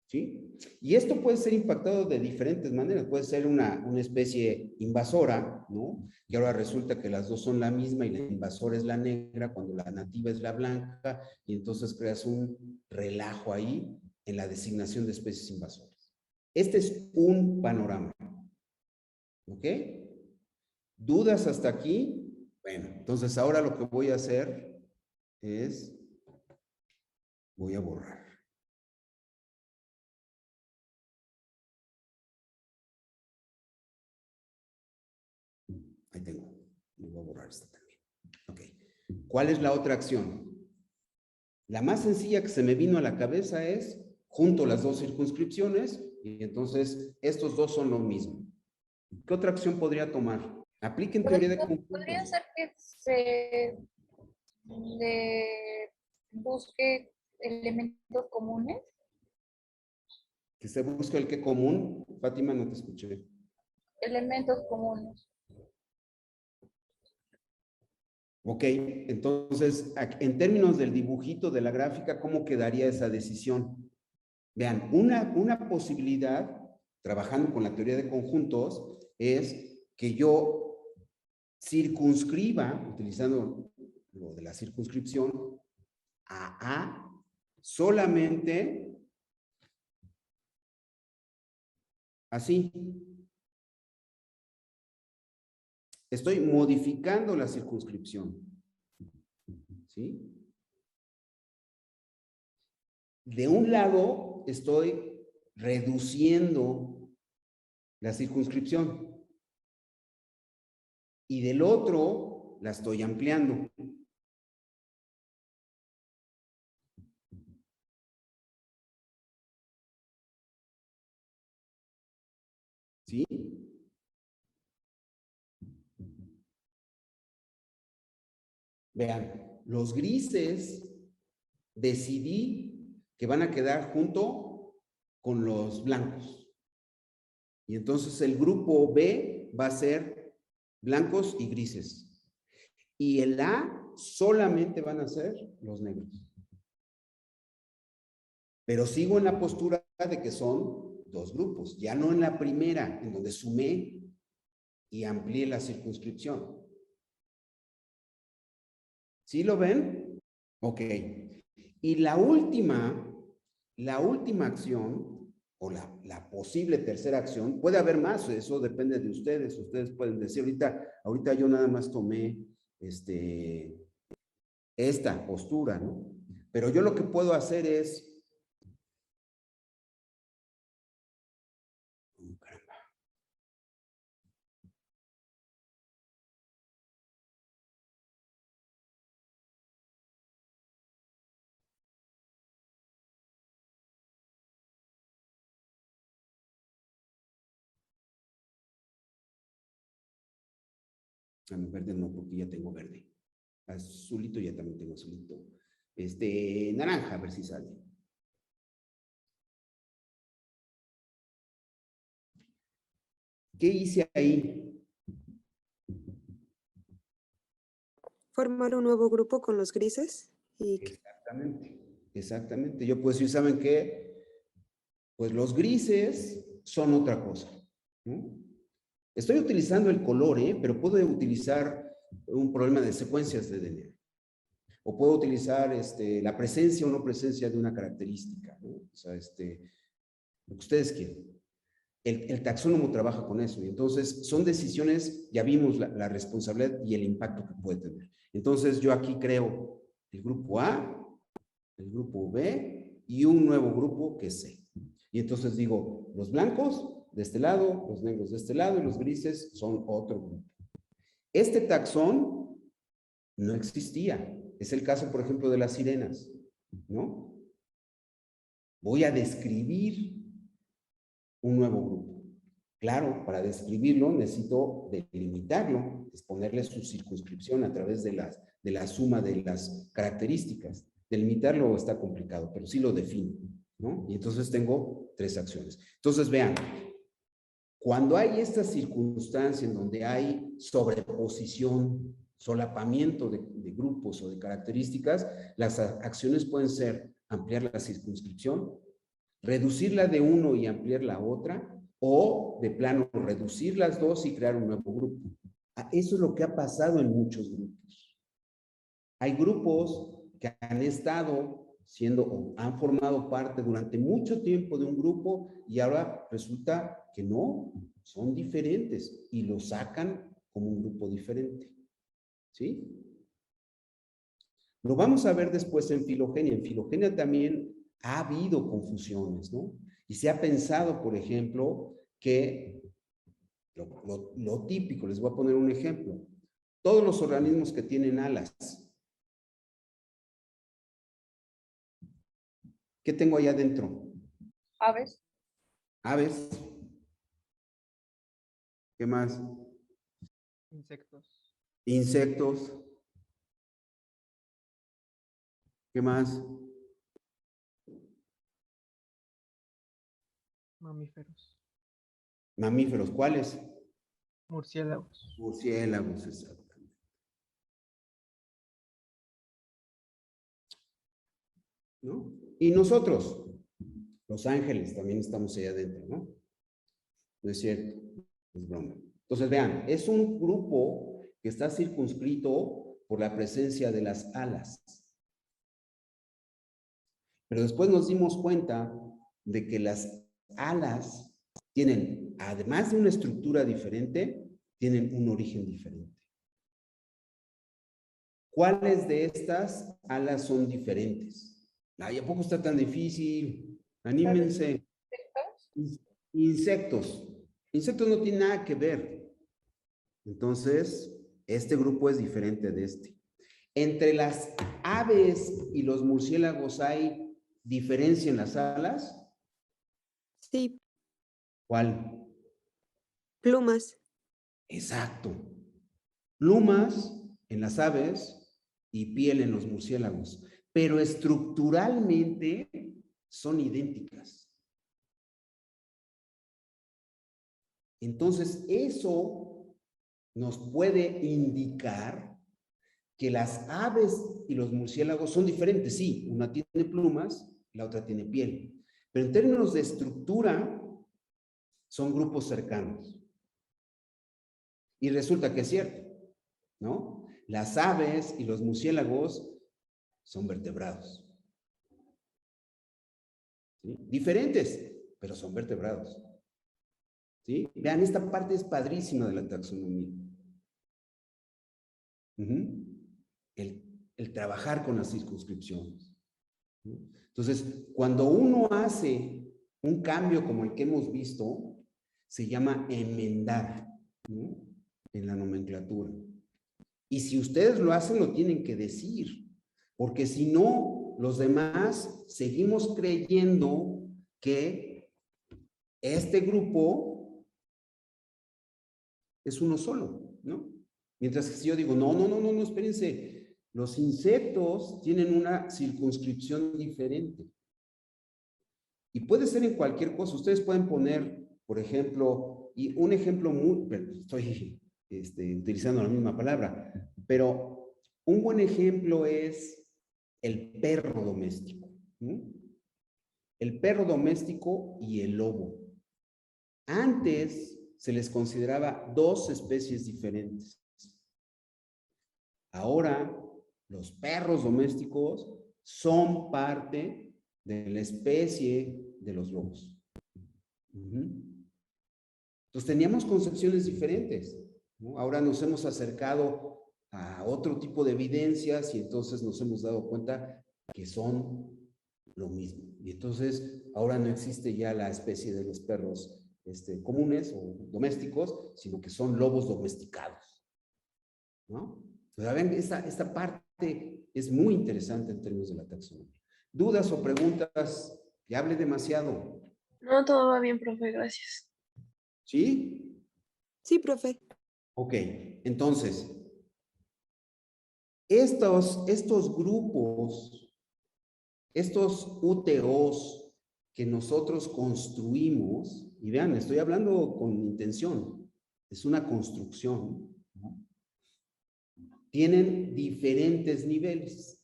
¿sí? Y esto puede ser impactado de diferentes maneras. Puede ser una especie invasora, ¿no? Y ahora resulta que las dos son la misma y la invasora es la negra cuando la nativa es la blanca y entonces creas un relajo ahí en la designación de especies invasoras. Este es un panorama. ¿Ok? ¿Dudas hasta aquí? Bueno, entonces ahora lo que voy a hacer es, voy a borrar. Ahí tengo. Voy a borrar esta también. Ok. ¿Cuál es la otra acción? La más sencilla que se me vino a la cabeza es, junto las dos circunscripciones, y entonces estos dos son lo mismo. ¿Qué otra acción podría tomar? Apliquen teoría de Podría conjuntos. ser que se le busque elementos comunes. Que se busque el que común. Fátima, no te escuché. Elementos comunes. Ok, entonces, en términos del dibujito de la gráfica, ¿cómo quedaría esa decisión? Vean, una posibilidad, trabajando con la teoría de conjuntos, es que yo circunscriba, utilizando lo de la circunscripción, a solamente así. Estoy modificando la circunscripción. ¿Sí? De un lado estoy reduciendo la circunscripción y del otro la estoy ampliando. ¿Sí? Vean, los grises decidí que van a quedar junto con los blancos. Y entonces el grupo B va a ser blancos y grises. Y el A solamente van a ser los negros. Pero sigo en la postura de que son dos grupos, ya no en la primera, en donde sumé y amplié la circunscripción. ¿Sí lo ven? Ok. Y la última acción, o la posible tercera acción, puede haber más, eso depende de ustedes. Ustedes pueden decir, ahorita yo nada más tomé esta postura, ¿no? Pero yo lo que puedo hacer es, verde no, porque ya tengo verde. Azulito ya también tengo azulito. Naranja, a ver si sale. ¿Qué hice ahí? Formar un nuevo grupo con los grises. Exactamente. Yo puedo decir, ¿saben qué? Pues los grises son otra cosa, ¿no? Estoy utilizando el color, pero puedo utilizar un problema de secuencias de DNA. O puedo utilizar la presencia o no presencia de una característica, ¿no? O sea, lo que ustedes quieran. El taxónomo trabaja con eso y entonces son decisiones, ya vimos la responsabilidad y el impacto que puede tener. Entonces yo aquí creo el grupo A, el grupo B y un nuevo grupo que es C. Y entonces digo, los blancos de este lado, los negros de este lado y los grises son otro grupo. Este taxón no existía. Es el caso, por ejemplo, de las sirenas, ¿no? Voy a describir un nuevo grupo. Claro, para describirlo necesito delimitarlo, es ponerle su circunscripción a través de la suma de las características. Delimitarlo está complicado, pero sí lo defino, ¿no? Y entonces tengo tres acciones. Entonces, vean, cuando hay esta circunstancia en donde hay sobreposición, solapamiento de grupos o de características, las acciones pueden ser ampliar la circunscripción, reducirla de uno y ampliar la otra, o de plano reducir las dos y crear un nuevo grupo. Eso es lo que ha pasado en muchos grupos. Hay grupos que han estado siendo o han formado parte durante mucho tiempo de un grupo y ahora resulta que no, son diferentes y lo sacan como un grupo diferente. ¿Sí? Lo vamos a ver después en filogenia. En filogenia también ha habido confusiones, ¿no? Y se ha pensado, por ejemplo, que lo típico, les voy a poner un ejemplo. Todos los organismos que tienen alas. ¿Qué tengo allá adentro? Aves. Aves. ¿Qué más? Insectos. Insectos. ¿Qué más? Mamíferos. Mamíferos. ¿Cuáles? Murciélagos. Murciélagos, exactamente. ¿No? Y nosotros, los ángeles, también estamos allá adentro, ¿no? No es cierto, es broma. Entonces, vean, es un grupo que está circunscrito por la presencia de las alas. Pero después nos dimos cuenta de que las alas tienen, además de una estructura diferente, tienen un origen diferente. ¿Cuáles de estas alas son diferentes? Ay, ¿a poco está tan difícil? Anímense. Insectos. Insectos no tienen nada que ver. Entonces, este grupo es diferente de este. Entre las aves y los murciélagos hay diferencia en las alas. Sí, ¿Cuál? plumas. Exacto. Plumas en las aves y piel en los murciélagos. Pero estructuralmente son idénticas. Entonces, eso nos puede indicar que las aves y los murciélagos son diferentes. Sí, una tiene plumas, la otra tiene piel. Pero en términos de estructura, son grupos cercanos. Y resulta que es cierto, ¿no? Las aves y los murciélagos son vertebrados. ¿Sí? Diferentes, pero son vertebrados. ¿Sí? Vean, esta parte es padrísima de la taxonomía. El trabajar con las circunscripciones. ¿No? Entonces, cuando uno hace un cambio como el que hemos visto, se llama enmendar, ¿no? En la nomenclatura. Y si ustedes lo hacen, lo tienen que decir, porque si no, los demás seguimos creyendo que este grupo es uno solo, ¿no? Mientras que si yo digo, no, espérense, los insectos tienen una circunscripción diferente. Y puede ser en cualquier cosa. Ustedes pueden poner, por ejemplo, y un ejemplo muy, estoy utilizando la misma palabra, pero un buen ejemplo es el perro doméstico, ¿no? El perro doméstico y el lobo. Antes se les consideraba dos especies diferentes. Ahora, los perros domésticos son parte de la especie de los lobos. Entonces teníamos concepciones diferentes, ¿no? Ahora nos hemos acercado a otro tipo de evidencias y entonces nos hemos dado cuenta que son lo mismo. Y entonces ahora no existe ya la especie de los perros comunes o domésticos, sino que son lobos domesticados, ¿no? Entonces, ven, esta parte es muy interesante en términos de la taxonomía. ¿Dudas o preguntas? Que hable demasiado. No, todo va bien, profe, gracias. ¿Sí? Sí, profe. Ok, entonces, estos grupos, estos UTOs que nosotros construimos, y vean, estoy hablando con intención, es una construcción, ¿no? Tienen diferentes niveles.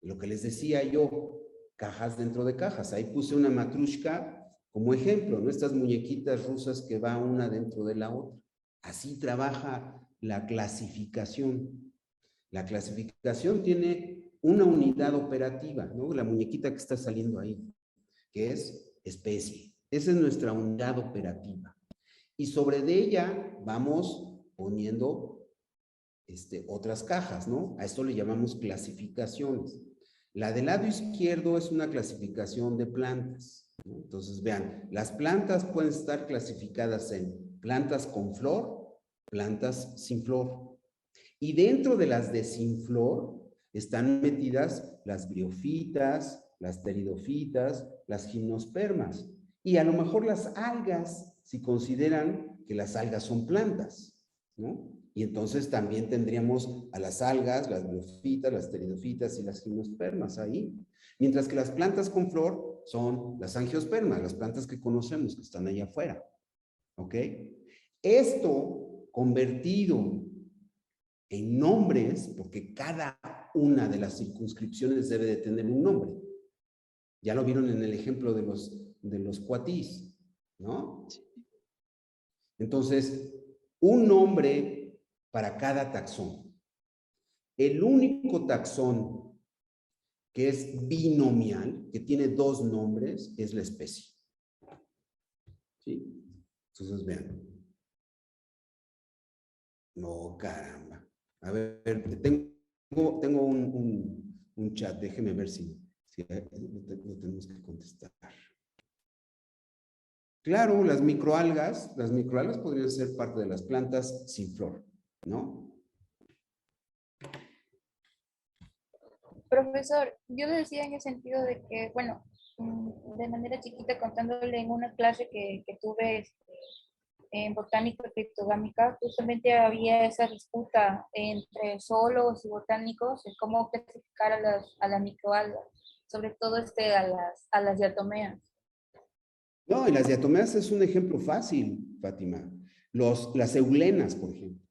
Lo que les decía yo, cajas dentro de cajas. Ahí puse una matrushka como ejemplo, ¿no? Estas muñequitas rusas que va una dentro de la otra. Así trabaja la clasificación. La clasificación tiene una unidad operativa, ¿no? La muñequita que está saliendo ahí, que es especie. Esa es nuestra unidad operativa. Y sobre de ella vamos poniendo otras cajas, ¿no? A esto le llamamos clasificaciones. La del lado izquierdo es una clasificación de plantas, ¿no? Entonces, vean, las plantas pueden estar clasificadas en plantas con flor, plantas sin flor. Y dentro de las de sin flor están metidas las briófitas, las pteridofitas, las gimnospermas. Y a lo mejor las algas, si consideran que las algas son plantas, ¿no? Y entonces también tendríamos a las algas, las briofitas, las pteridofitas y las gimnospermas ahí. Mientras que las plantas con flor son las angiospermas, las plantas que conocemos, que están allá afuera. ¿Ok? Esto convertido en nombres, porque cada una de las circunscripciones debe de tener un nombre. Ya lo vieron en el ejemplo de los cuatís, ¿no? Entonces, un nombre para cada taxón. El único taxón que es binomial, que tiene dos nombres, es la especie. ¿Sí? Entonces, vean. No, caramba. A ver, tengo un chat, déjeme ver si lo tenemos que contestar. Claro, las microalgas podrían ser parte de las plantas sin flor, ¿no? Profesor, yo le decía en el sentido de que, bueno, de manera chiquita, contándole en una clase que tuve en botánica criptogámica, justamente había esa disputa entre zoólogos y botánicos en cómo clasificar a las microalgas, sobre todo a las diatomeas. No, y las diatomeas es un ejemplo fácil, Fátima. Las eulenas, por ejemplo.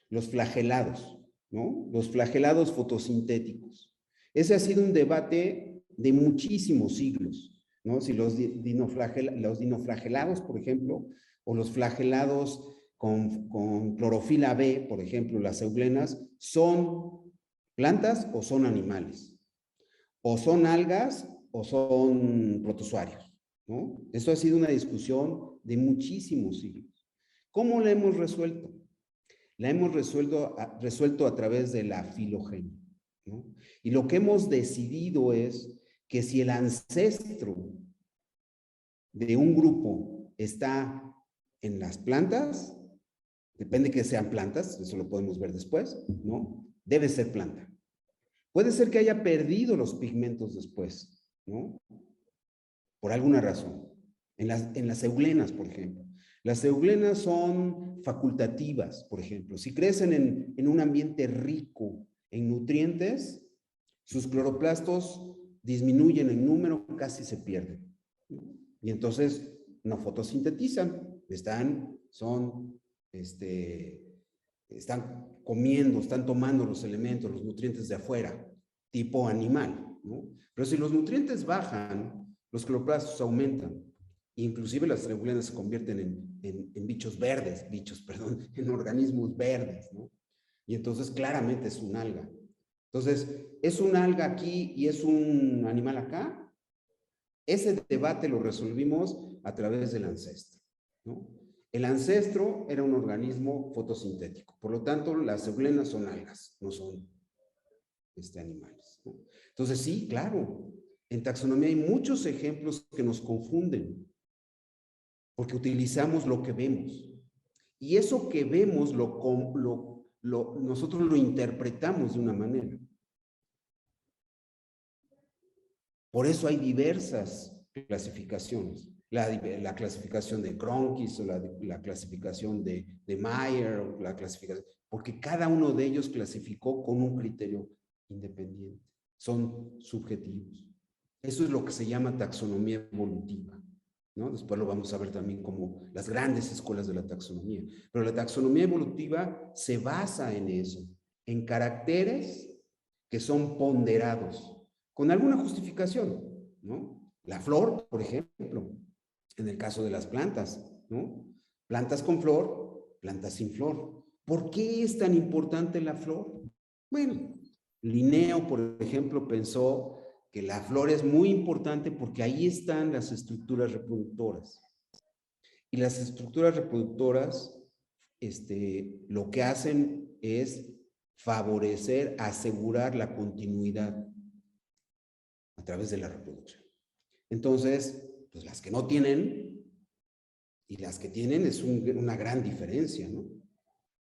Los flagelados, ¿no? Los flagelados fotosintéticos. Ese ha sido un debate de muchísimos siglos, ¿no? Si los dinoflagelados, por ejemplo, o los flagelados con clorofila B, por ejemplo, las eulenas, ¿son plantas o son animales? ¿O son algas o son protozoarios? ¿No? Esto ha sido una discusión de muchísimos siglos. ¿Cómo la hemos resuelto? La hemos resuelto a través de la filogenia, ¿no? Y lo que hemos decidido es que si el ancestro de un grupo está en las plantas, depende que sean plantas, eso lo podemos ver después, ¿no? Debe ser planta. Puede ser que haya perdido los pigmentos después, ¿no? Por alguna razón. En las eulenas, por ejemplo. Las eulenas son facultativas, por ejemplo. Si crecen en un ambiente rico en nutrientes, sus cloroplastos disminuyen en número, casi se pierden. Y entonces no fotosintetizan, están comiendo, están tomando los elementos, los nutrientes de afuera, tipo animal, ¿no? Pero si los nutrientes bajan, los cloroplastos aumentan. Inclusive las eulenas se convierten en bichos verdes, en organismos verdes, ¿no? Y entonces claramente es un alga. Entonces, ¿es un alga aquí y es un animal acá? Ese debate lo resolvimos a través del ancestro, ¿no? El ancestro era un organismo fotosintético, por lo tanto, las eulenas son algas, no son animales, ¿no? Entonces, sí, claro, en taxonomía hay muchos ejemplos que nos confunden, porque utilizamos lo que vemos. Y eso que vemos nosotros lo interpretamos de una manera. Por eso hay diversas clasificaciones. La clasificación de Cronquist o la clasificación de Mayer, o la clasificación, porque cada uno de ellos clasificó con un criterio independiente. Son subjetivos. Eso es lo que se llama taxonomía evolutiva, ¿no? Después lo vamos a ver también como las grandes escuelas de la taxonomía. Pero la taxonomía evolutiva se basa en eso, en caracteres que son ponderados, con alguna justificación, ¿no? La flor, por ejemplo, en el caso de las plantas, ¿no? Plantas con flor, plantas sin flor. ¿Por qué es tan importante la flor? Bueno, Linneo, por ejemplo, pensó que la flor es muy importante porque ahí están las estructuras reproductoras. Y las estructuras reproductoras, lo que hacen es favorecer, asegurar la continuidad a través de la reproducción. Entonces, pues las que no tienen y las que tienen es una gran diferencia, ¿no?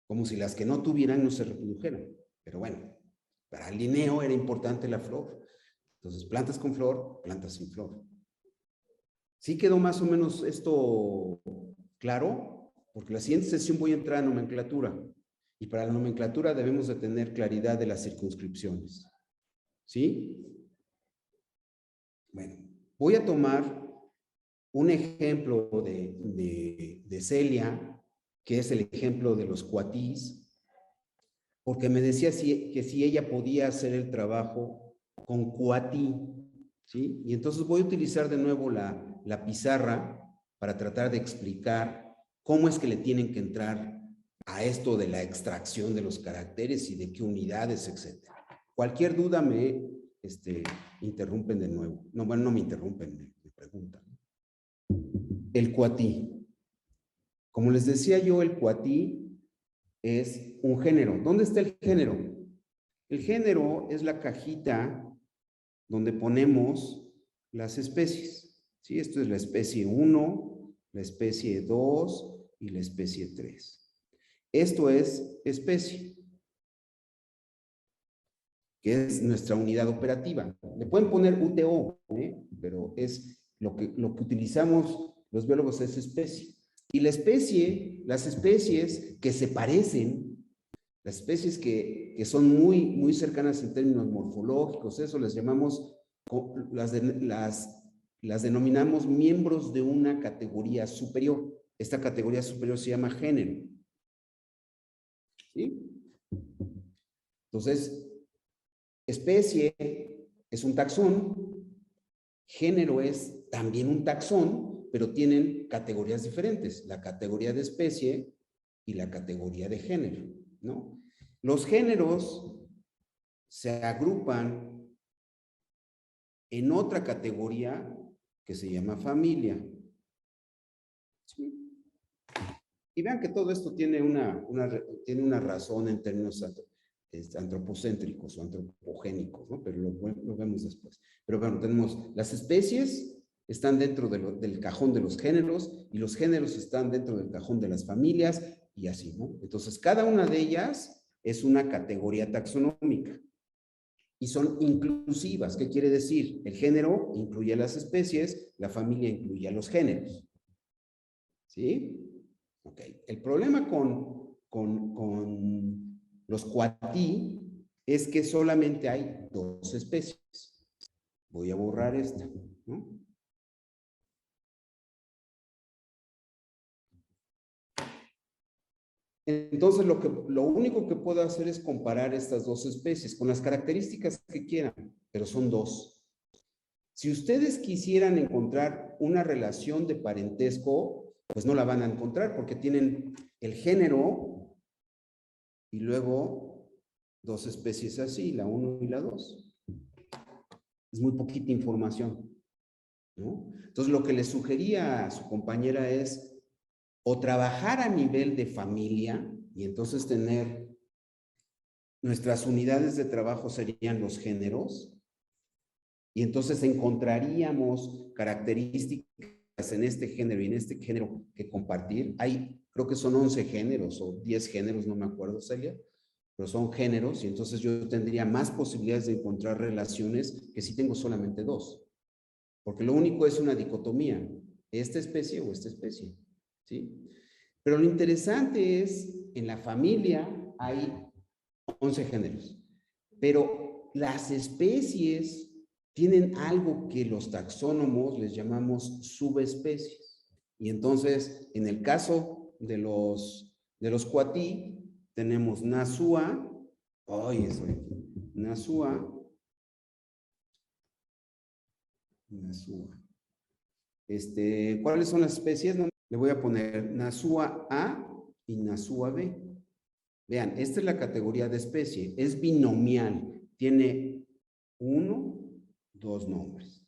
Como si las que no tuvieran no se reprodujeran. Pero bueno, para Linneo era importante la flor. Entonces, plantas con flor, plantas sin flor. ¿Sí quedó más o menos esto claro? Porque la siguiente sesión voy a entrar a nomenclatura. Y para la nomenclatura debemos de tener claridad de las circunscripciones. ¿Sí? Bueno, voy a tomar un ejemplo de Celia, que es el ejemplo de los cuatís, porque me decía que si ella podía hacer el trabajo con cuatí, ¿sí? Y entonces voy a utilizar de nuevo la pizarra para tratar de explicar cómo es que le tienen que entrar a esto de la extracción de los caracteres y de qué unidades, etc. Cualquier duda me interrumpen de nuevo. No, bueno, no me interrumpen, me preguntan. El cuatí. Como les decía yo, el cuatí es un género. ¿Dónde está el género? El género es la cajita donde ponemos las especies. ¿Sí? Esto es la especie 1, la especie 2 y la especie 3. Esto es especie, que es nuestra unidad operativa. Le pueden poner UTO, pero es lo que utilizamos los biólogos es especie. Y la especie, las especies que se parecen, las especies que son muy cercanas en términos morfológicos, eso les llamamos, las denominamos miembros de una categoría superior. Esta categoría superior se llama género. ¿Sí? Entonces, especie es un taxón, género es también un taxón, pero tienen categorías diferentes, la categoría de especie y la categoría de género, ¿no? Los géneros se agrupan en otra categoría que se llama familia. ¿Sí? Y vean que todo esto tiene una razón en términos antropocéntricos o antropogénicos, ¿no? Pero lo vemos después. Pero bueno, tenemos las especies, están dentro del cajón de los géneros, y los géneros están dentro del cajón de las familias, y así, ¿no? Entonces, cada una de ellas es una categoría taxonómica. Y son inclusivas. ¿Qué quiere decir? El género incluye a las especies, la familia incluye a los géneros. ¿Sí? Ok. El problema con los cuatí es que solamente hay 2 especies. Voy a borrar esta, ¿no? Entonces, lo único que puedo hacer es comparar estas 2 especies con las características que quieran, pero son 2. Si ustedes quisieran encontrar una relación de parentesco, pues no la van a encontrar porque tienen el género y luego 2 especies así, la 1 y la 2. Es muy poquita información, ¿no? Entonces, lo que le sugería a su compañera es o trabajar a nivel de familia y entonces tener nuestras unidades de trabajo serían los géneros, y entonces encontraríamos características en este género y en este género que compartir. Hay, creo que son 11 géneros o 10 géneros, no me acuerdo, Celia, pero son géneros, y entonces yo tendría más posibilidades de encontrar relaciones que si tengo solamente 2. Porque lo único es una dicotomía, esta especie o esta especie, ¿sí? Pero lo interesante es, en la familia hay 11 géneros, pero las especies tienen algo que los taxónomos les llamamos subespecies. Y entonces, en el caso de los cuatí, tenemos Nasua, Nasua. ¿Cuáles son las especies? No, le voy a poner Nasua A y Nasua B. Vean, esta es la categoría de especie, es binomial, tiene 1, 2 nombres.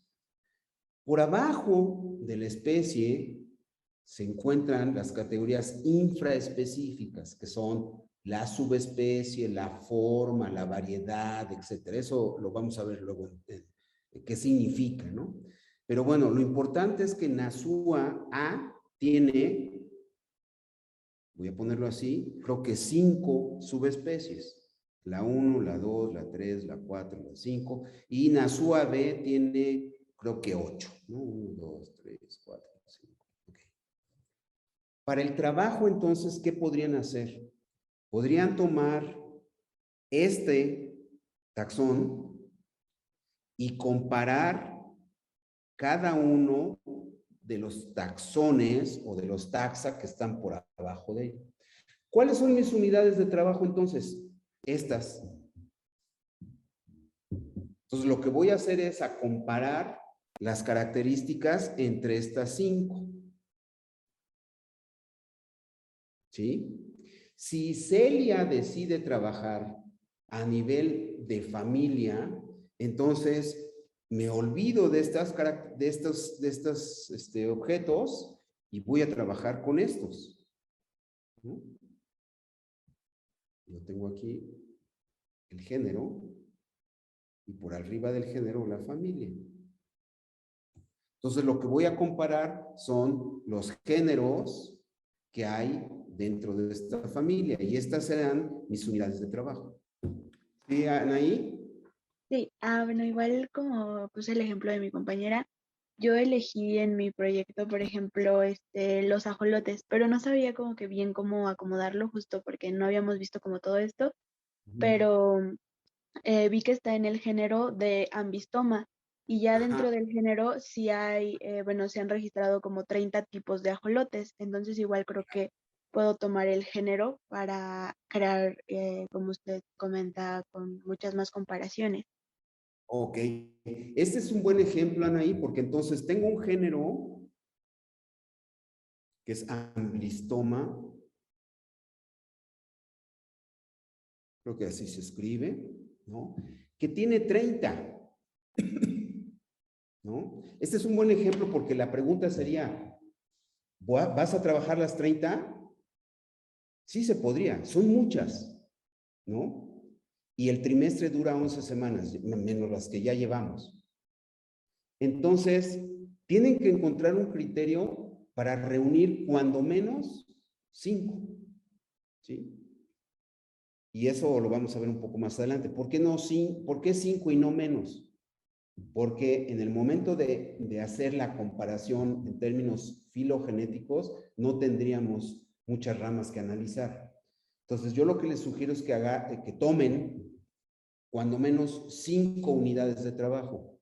Por abajo de la especie se encuentran las categorías infraespecíficas, que son la subespecie, la forma, la variedad, etcétera. Eso lo vamos a ver luego, qué significa, ¿no? Pero bueno, lo importante es que Nasua A tiene, voy a ponerlo así, creo que 5 subespecies. La 1, la 2, la 3, la 4, la 5. Y Nasua B tiene, creo que 8, ¿no? 1, 2, 3, 4, 5. Okay. Para el trabajo, entonces, ¿qué podrían hacer? Podrían tomar este taxón y comparar cada uno de los taxones o de los taxa que están por abajo de él. ¿Cuáles son mis unidades de trabajo entonces? Estas. Entonces lo que voy a hacer es a comparar las características entre estas 5. ¿Sí? Si Celia decide trabajar a nivel de familia, entonces me olvido de estos objetos y voy a trabajar con estos, ¿no? Yo tengo aquí el género y por arriba del género la familia. Entonces lo que voy a comparar son los géneros que hay dentro de esta familia y estas serán mis unidades de trabajo. ¿Sí, Anaí? Sí, bueno, igual como puse el ejemplo de mi compañera, yo elegí en mi proyecto, por ejemplo, los ajolotes, pero no sabía como que bien cómo acomodarlo justo porque no habíamos visto como todo esto, pero vi que está en el género de Ambistoma y ya dentro del género sí hay, bueno, se han registrado como 30 tipos de ajolotes, entonces igual creo que puedo tomar el género para crear, como usted comenta, con muchas más comparaciones. Ok. Este es un buen ejemplo, Anaí, porque entonces tengo un género que es Amblistoma. Creo que así se escribe, ¿no? Que tiene 30. ¿No? Este es un buen ejemplo porque la pregunta sería, ¿vas a trabajar las 30? Sí se podría, son muchas, ¿no? Y el trimestre dura 11 semanas, menos las que ya llevamos. Entonces, tienen que encontrar un criterio para reunir cuando menos 5, ¿sí? Y eso lo vamos a ver un poco más adelante. ¿Por qué no 5? ¿Por qué 5 y no menos? Porque en el momento de hacer la comparación en términos filogenéticos, no tendríamos muchas ramas que analizar. Entonces, yo lo que les sugiero es que tomen cuando menos 5 unidades de trabajo.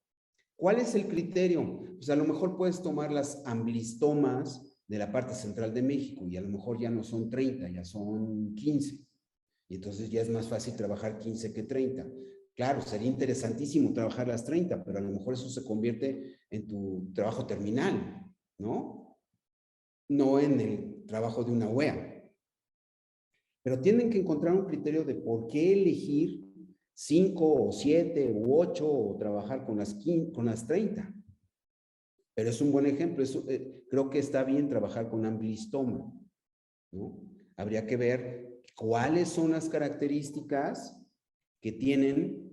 ¿Cuál es el criterio? Pues a lo mejor puedes tomar las amblistomas de la parte central de México y a lo mejor ya no son 30, ya son 15. Y entonces ya es más fácil trabajar 15 que 30. Claro, sería interesantísimo trabajar las 30, pero a lo mejor eso se convierte en tu trabajo terminal, ¿no? No en el trabajo de una UEA. Pero tienen que encontrar un criterio de por qué elegir 5 o 7 u 8 o trabajar con las 30. Pero es un buen ejemplo. Creo que está bien trabajar con amblistoma, ¿no? Habría que ver cuáles son las características que tienen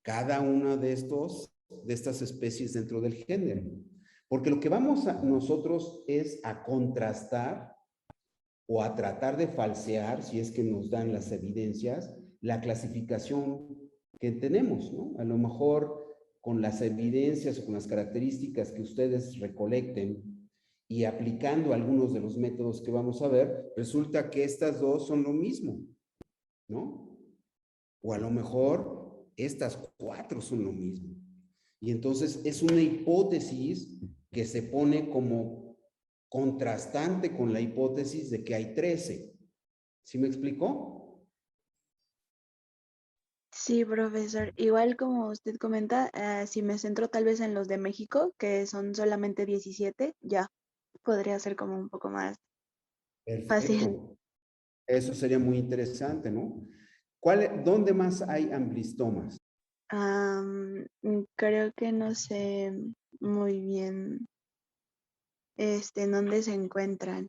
cada una de estas especies dentro del género. Porque lo que vamos nosotros es a contrastar o a tratar de falsear, si es que nos dan las evidencias, la clasificación que tenemos, ¿no? A lo mejor con las evidencias o con las características que ustedes recolecten y aplicando algunos de los métodos que vamos a ver, resulta que estas dos son lo mismo, ¿no? O a lo mejor estas 4 son lo mismo. Y entonces es una hipótesis que se pone como contrastante con la hipótesis de que hay 13. ¿Sí me explicó? Sí, profesor. Igual como usted comenta, si me centro tal vez en los de México, que son solamente 17, ya podría ser como un poco más fácil. Perfecto. Eso sería muy interesante, ¿no? ¿Dónde más hay amblistomas? Creo que no sé muy bien en dónde se encuentran.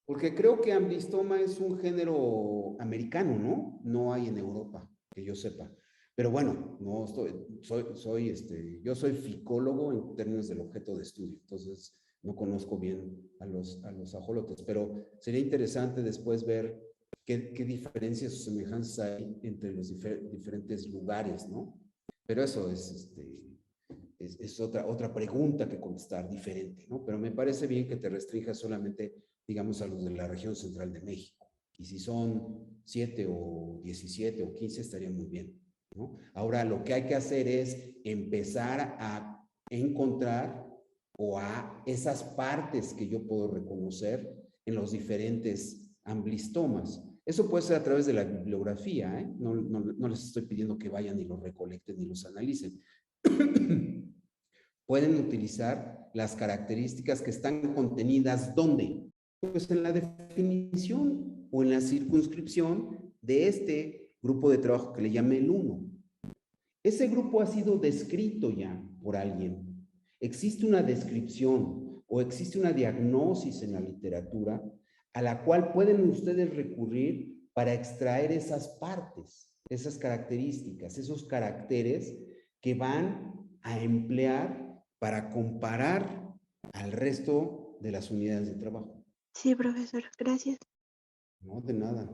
Porque creo que amblistoma es un género americano, ¿no? No hay en Europa, que yo sepa. Pero bueno, no yo soy ficólogo en términos del objeto de estudio, entonces no conozco bien a los ajolotes, pero sería interesante después ver qué diferencias o semejanzas hay entre los diferentes lugares, ¿no? Pero eso es otra pregunta que contestar diferente, ¿no? Pero me parece bien que te restrinjas solamente, digamos, a los de la región central de México. Y si son 7 o 17 o 15, estaría muy bien, ¿no? Ahora, lo que hay que hacer es empezar a encontrar o a esas partes que yo puedo reconocer en los diferentes amblistomas. Eso puede ser a través de la bibliografía, ¿eh? No les estoy pidiendo que vayan y los recolecten y los analicen. Pueden utilizar las características que están contenidas, ¿dónde? Pues en la definición o en la circunscripción de este grupo de trabajo que le llamé el 1. Ese grupo ha sido descrito ya por alguien. Existe una descripción o existe una diagnosis en la literatura a la cual pueden ustedes recurrir para extraer esas partes, esas características, esos caracteres que van a emplear para comparar al resto de las unidades de trabajo. Sí, profesor, gracias. No, de nada.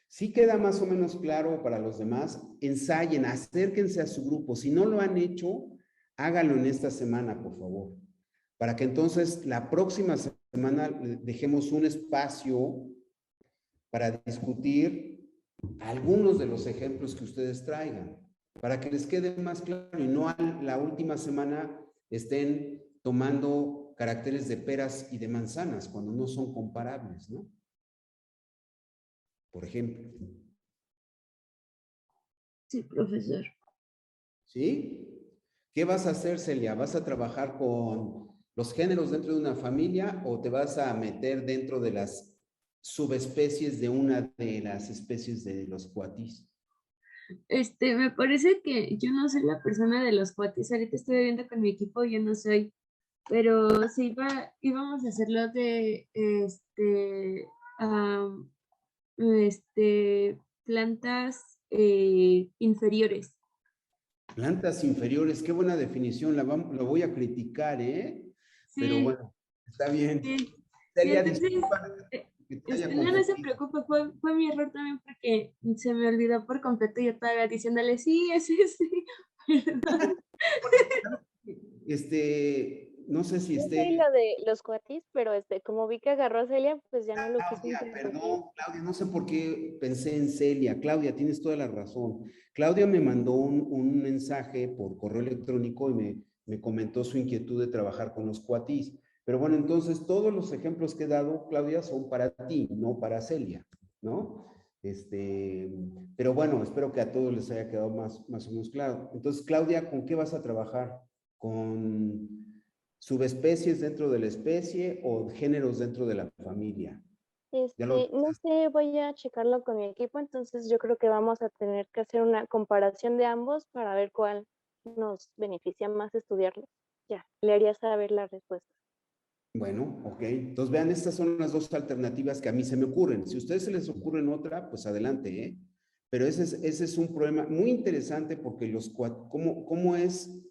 Si queda más o menos claro para los demás, ensayen, acérquense a su grupo. Si no lo han hecho, háganlo en esta semana, por favor, para que entonces la próxima semana dejemos un espacio para discutir algunos de los ejemplos que ustedes traigan, para que les quede más claro y no la última semana estén tomando caracteres de peras y de manzanas cuando no son comparables, ¿no? Por ejemplo. Sí, profesor. ¿Sí? ¿Qué vas a hacer, Celia? ¿Vas a trabajar con los géneros dentro de una familia o te vas a meter dentro de las subespecies de una de las especies de los cuatis? Me parece que yo no soy la persona de los cuates. Ahorita estoy viendo con mi equipo, yo no soy. Pero sí íbamos a hacerlo de am, plantas inferiores. Plantas inferiores, qué buena definición, lo voy a criticar, ¿eh? Pero Sí, bueno, está bien. sí. Sí, Celia, entonces, disculpa que te haya no se confundido. preocupe, fue mi error también porque se me olvidó por completo y yo estaba diciéndole, sí, es ese, perdón. No sé si Yo soy esté. la de los cuatis, pero como vi que agarró a Celia, pues ya no lo quise Claudia, interrumpir. perdón, Claudia, no sé por qué pensé en Celia. Claudia, tienes toda la razón. Claudia me mandó un mensaje por correo electrónico y me comentó su inquietud de trabajar con los cuatis. Pero bueno, entonces todos los ejemplos que he dado, Claudia, son para ti, no para Celia, ¿no? Pero bueno, espero que a todos les haya quedado más o menos claro. Entonces, Claudia, ¿con qué vas a trabajar? ¿Con subespecies dentro de la especie o géneros dentro de la familia? No sé, voy a checarlo con mi equipo, entonces yo creo que vamos a tener que hacer una comparación de ambos para ver cuál nos beneficia más estudiarlo. Ya, le haría saber la respuesta. Bueno, ok. Entonces vean, estas son las dos alternativas que a mí se me ocurren. Si a ustedes se les ocurren otra, pues adelante, ¿eh? Pero ese es un problema muy interesante porque ¿cómo es?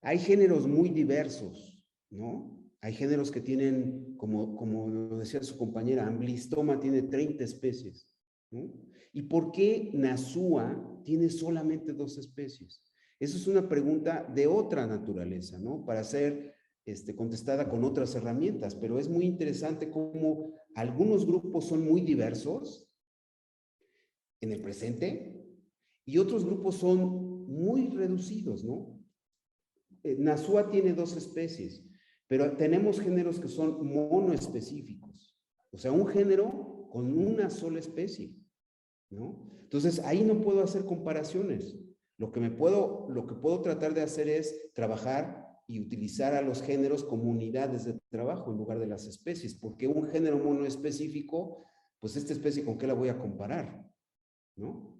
Hay géneros muy diversos, ¿no? Hay géneros que tienen, como lo decía su compañera, amblistoma tiene 30 especies, ¿no? ¿Y por qué Nasua tiene solamente 2 especies? Eso es una pregunta de otra naturaleza, ¿no? Para ser contestada con otras herramientas, pero es muy interesante cómo algunos grupos son muy diversos en el presente y otros grupos son muy reducidos, ¿no? Nasua tiene 2 especies, pero tenemos géneros que son monoespecíficos. O sea, un género con una sola especie, ¿no? Entonces, ahí no puedo hacer comparaciones. Lo que puedo tratar de hacer es trabajar y utilizar a los géneros como unidades de trabajo en lugar de las especies, porque un género monoespecífico, pues esta especie, ¿con qué la voy a comparar? ¿No?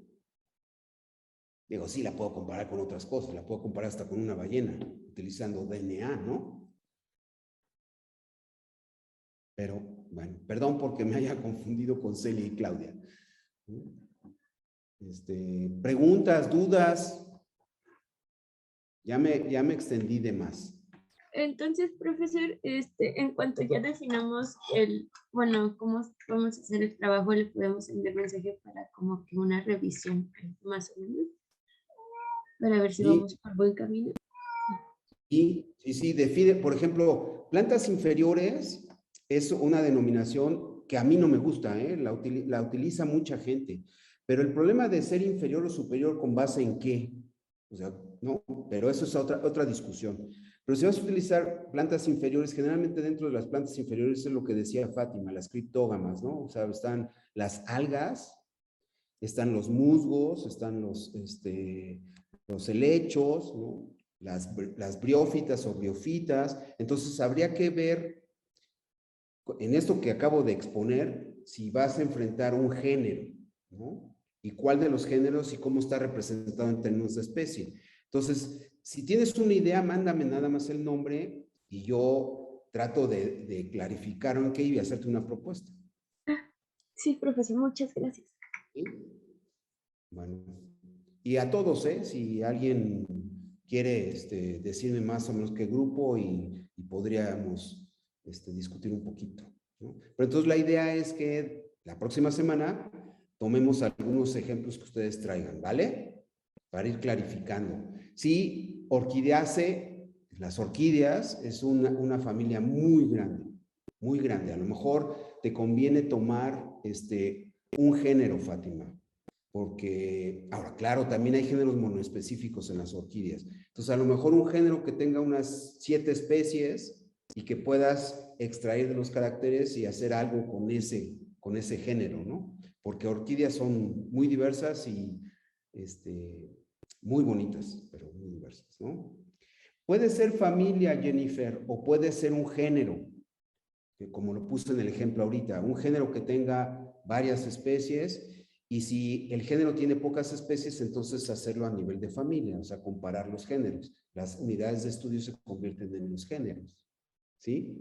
Digo, sí, la puedo comparar con otras cosas, la puedo comparar hasta con una ballena, utilizando DNA, ¿no? Pero Bueno, perdón porque me haya confundido con Celia y Claudia. Preguntas, dudas. Ya me extendí de más. Entonces, profesor, en cuanto ya definamos bueno, cómo vamos a hacer el trabajo, le podemos enviar mensaje para como que una revisión, más o menos, para ver si Sí. vamos por buen camino. Sí, define, por ejemplo, plantas inferiores es una denominación que a mí no me gusta, la utiliza mucha gente, pero el problema de ser inferior o superior, ¿con base en qué? O sea, no, pero eso es otra discusión. Pero si vas a utilizar plantas inferiores, generalmente dentro de las plantas inferiores es lo que decía Fátima, las criptógamas, ¿no? O sea, están las algas, están los musgos, están los helechos, ¿no? Las briófitas o biofitas. Entonces, habría que ver, en esto que acabo de exponer, si vas a enfrentar un género, ¿no? Y cuál de los géneros y cómo está representado en términos de especie. Entonces, si tienes una idea, mándame nada más el nombre y yo trato de clarificar en qué y hacerte una propuesta. Sí, profesor, muchas gracias. ¿Sí? Bueno, y a todos, si alguien quiere decirme más o menos qué grupo y podríamos discutir un poquito, ¿no? Pero entonces la idea es que la próxima semana tomemos algunos ejemplos que ustedes traigan, ¿vale? Para ir clarificando. Sí, orquideaceae, las orquídeas es una familia muy grande, muy grande. A lo mejor te conviene tomar un género, Fátima, porque, ahora, claro, también hay géneros monoespecíficos en las orquídeas. Entonces, a lo mejor un género que tenga unas 7 especies y que puedas extraer de los caracteres y hacer algo con ese género, ¿no? Porque orquídeas son muy diversas y muy bonitas, pero muy diversas, ¿no? Puede ser familia, Jennifer, o puede ser un género, que como lo puse en el ejemplo ahorita, un género que tenga varias especies. Y si el género tiene pocas especies, entonces hacerlo a nivel de familia, o sea, comparar los géneros. Las unidades de estudio se convierten en los géneros. ¿Sí?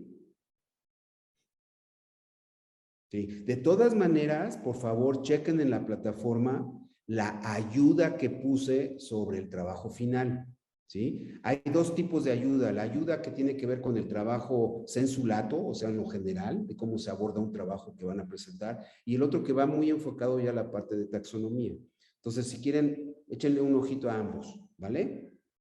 Sí. De todas maneras, por favor, chequen en la plataforma la ayuda que puse sobre el trabajo final. ¿Sí? Hay 2 tipos de ayuda. La ayuda que tiene que ver con el trabajo sensulato, o sea, en lo general, de cómo se aborda un trabajo que van a presentar, y el otro que va muy enfocado ya a la parte de taxonomía. Entonces, si quieren, échenle un ojito a ambos, ¿vale?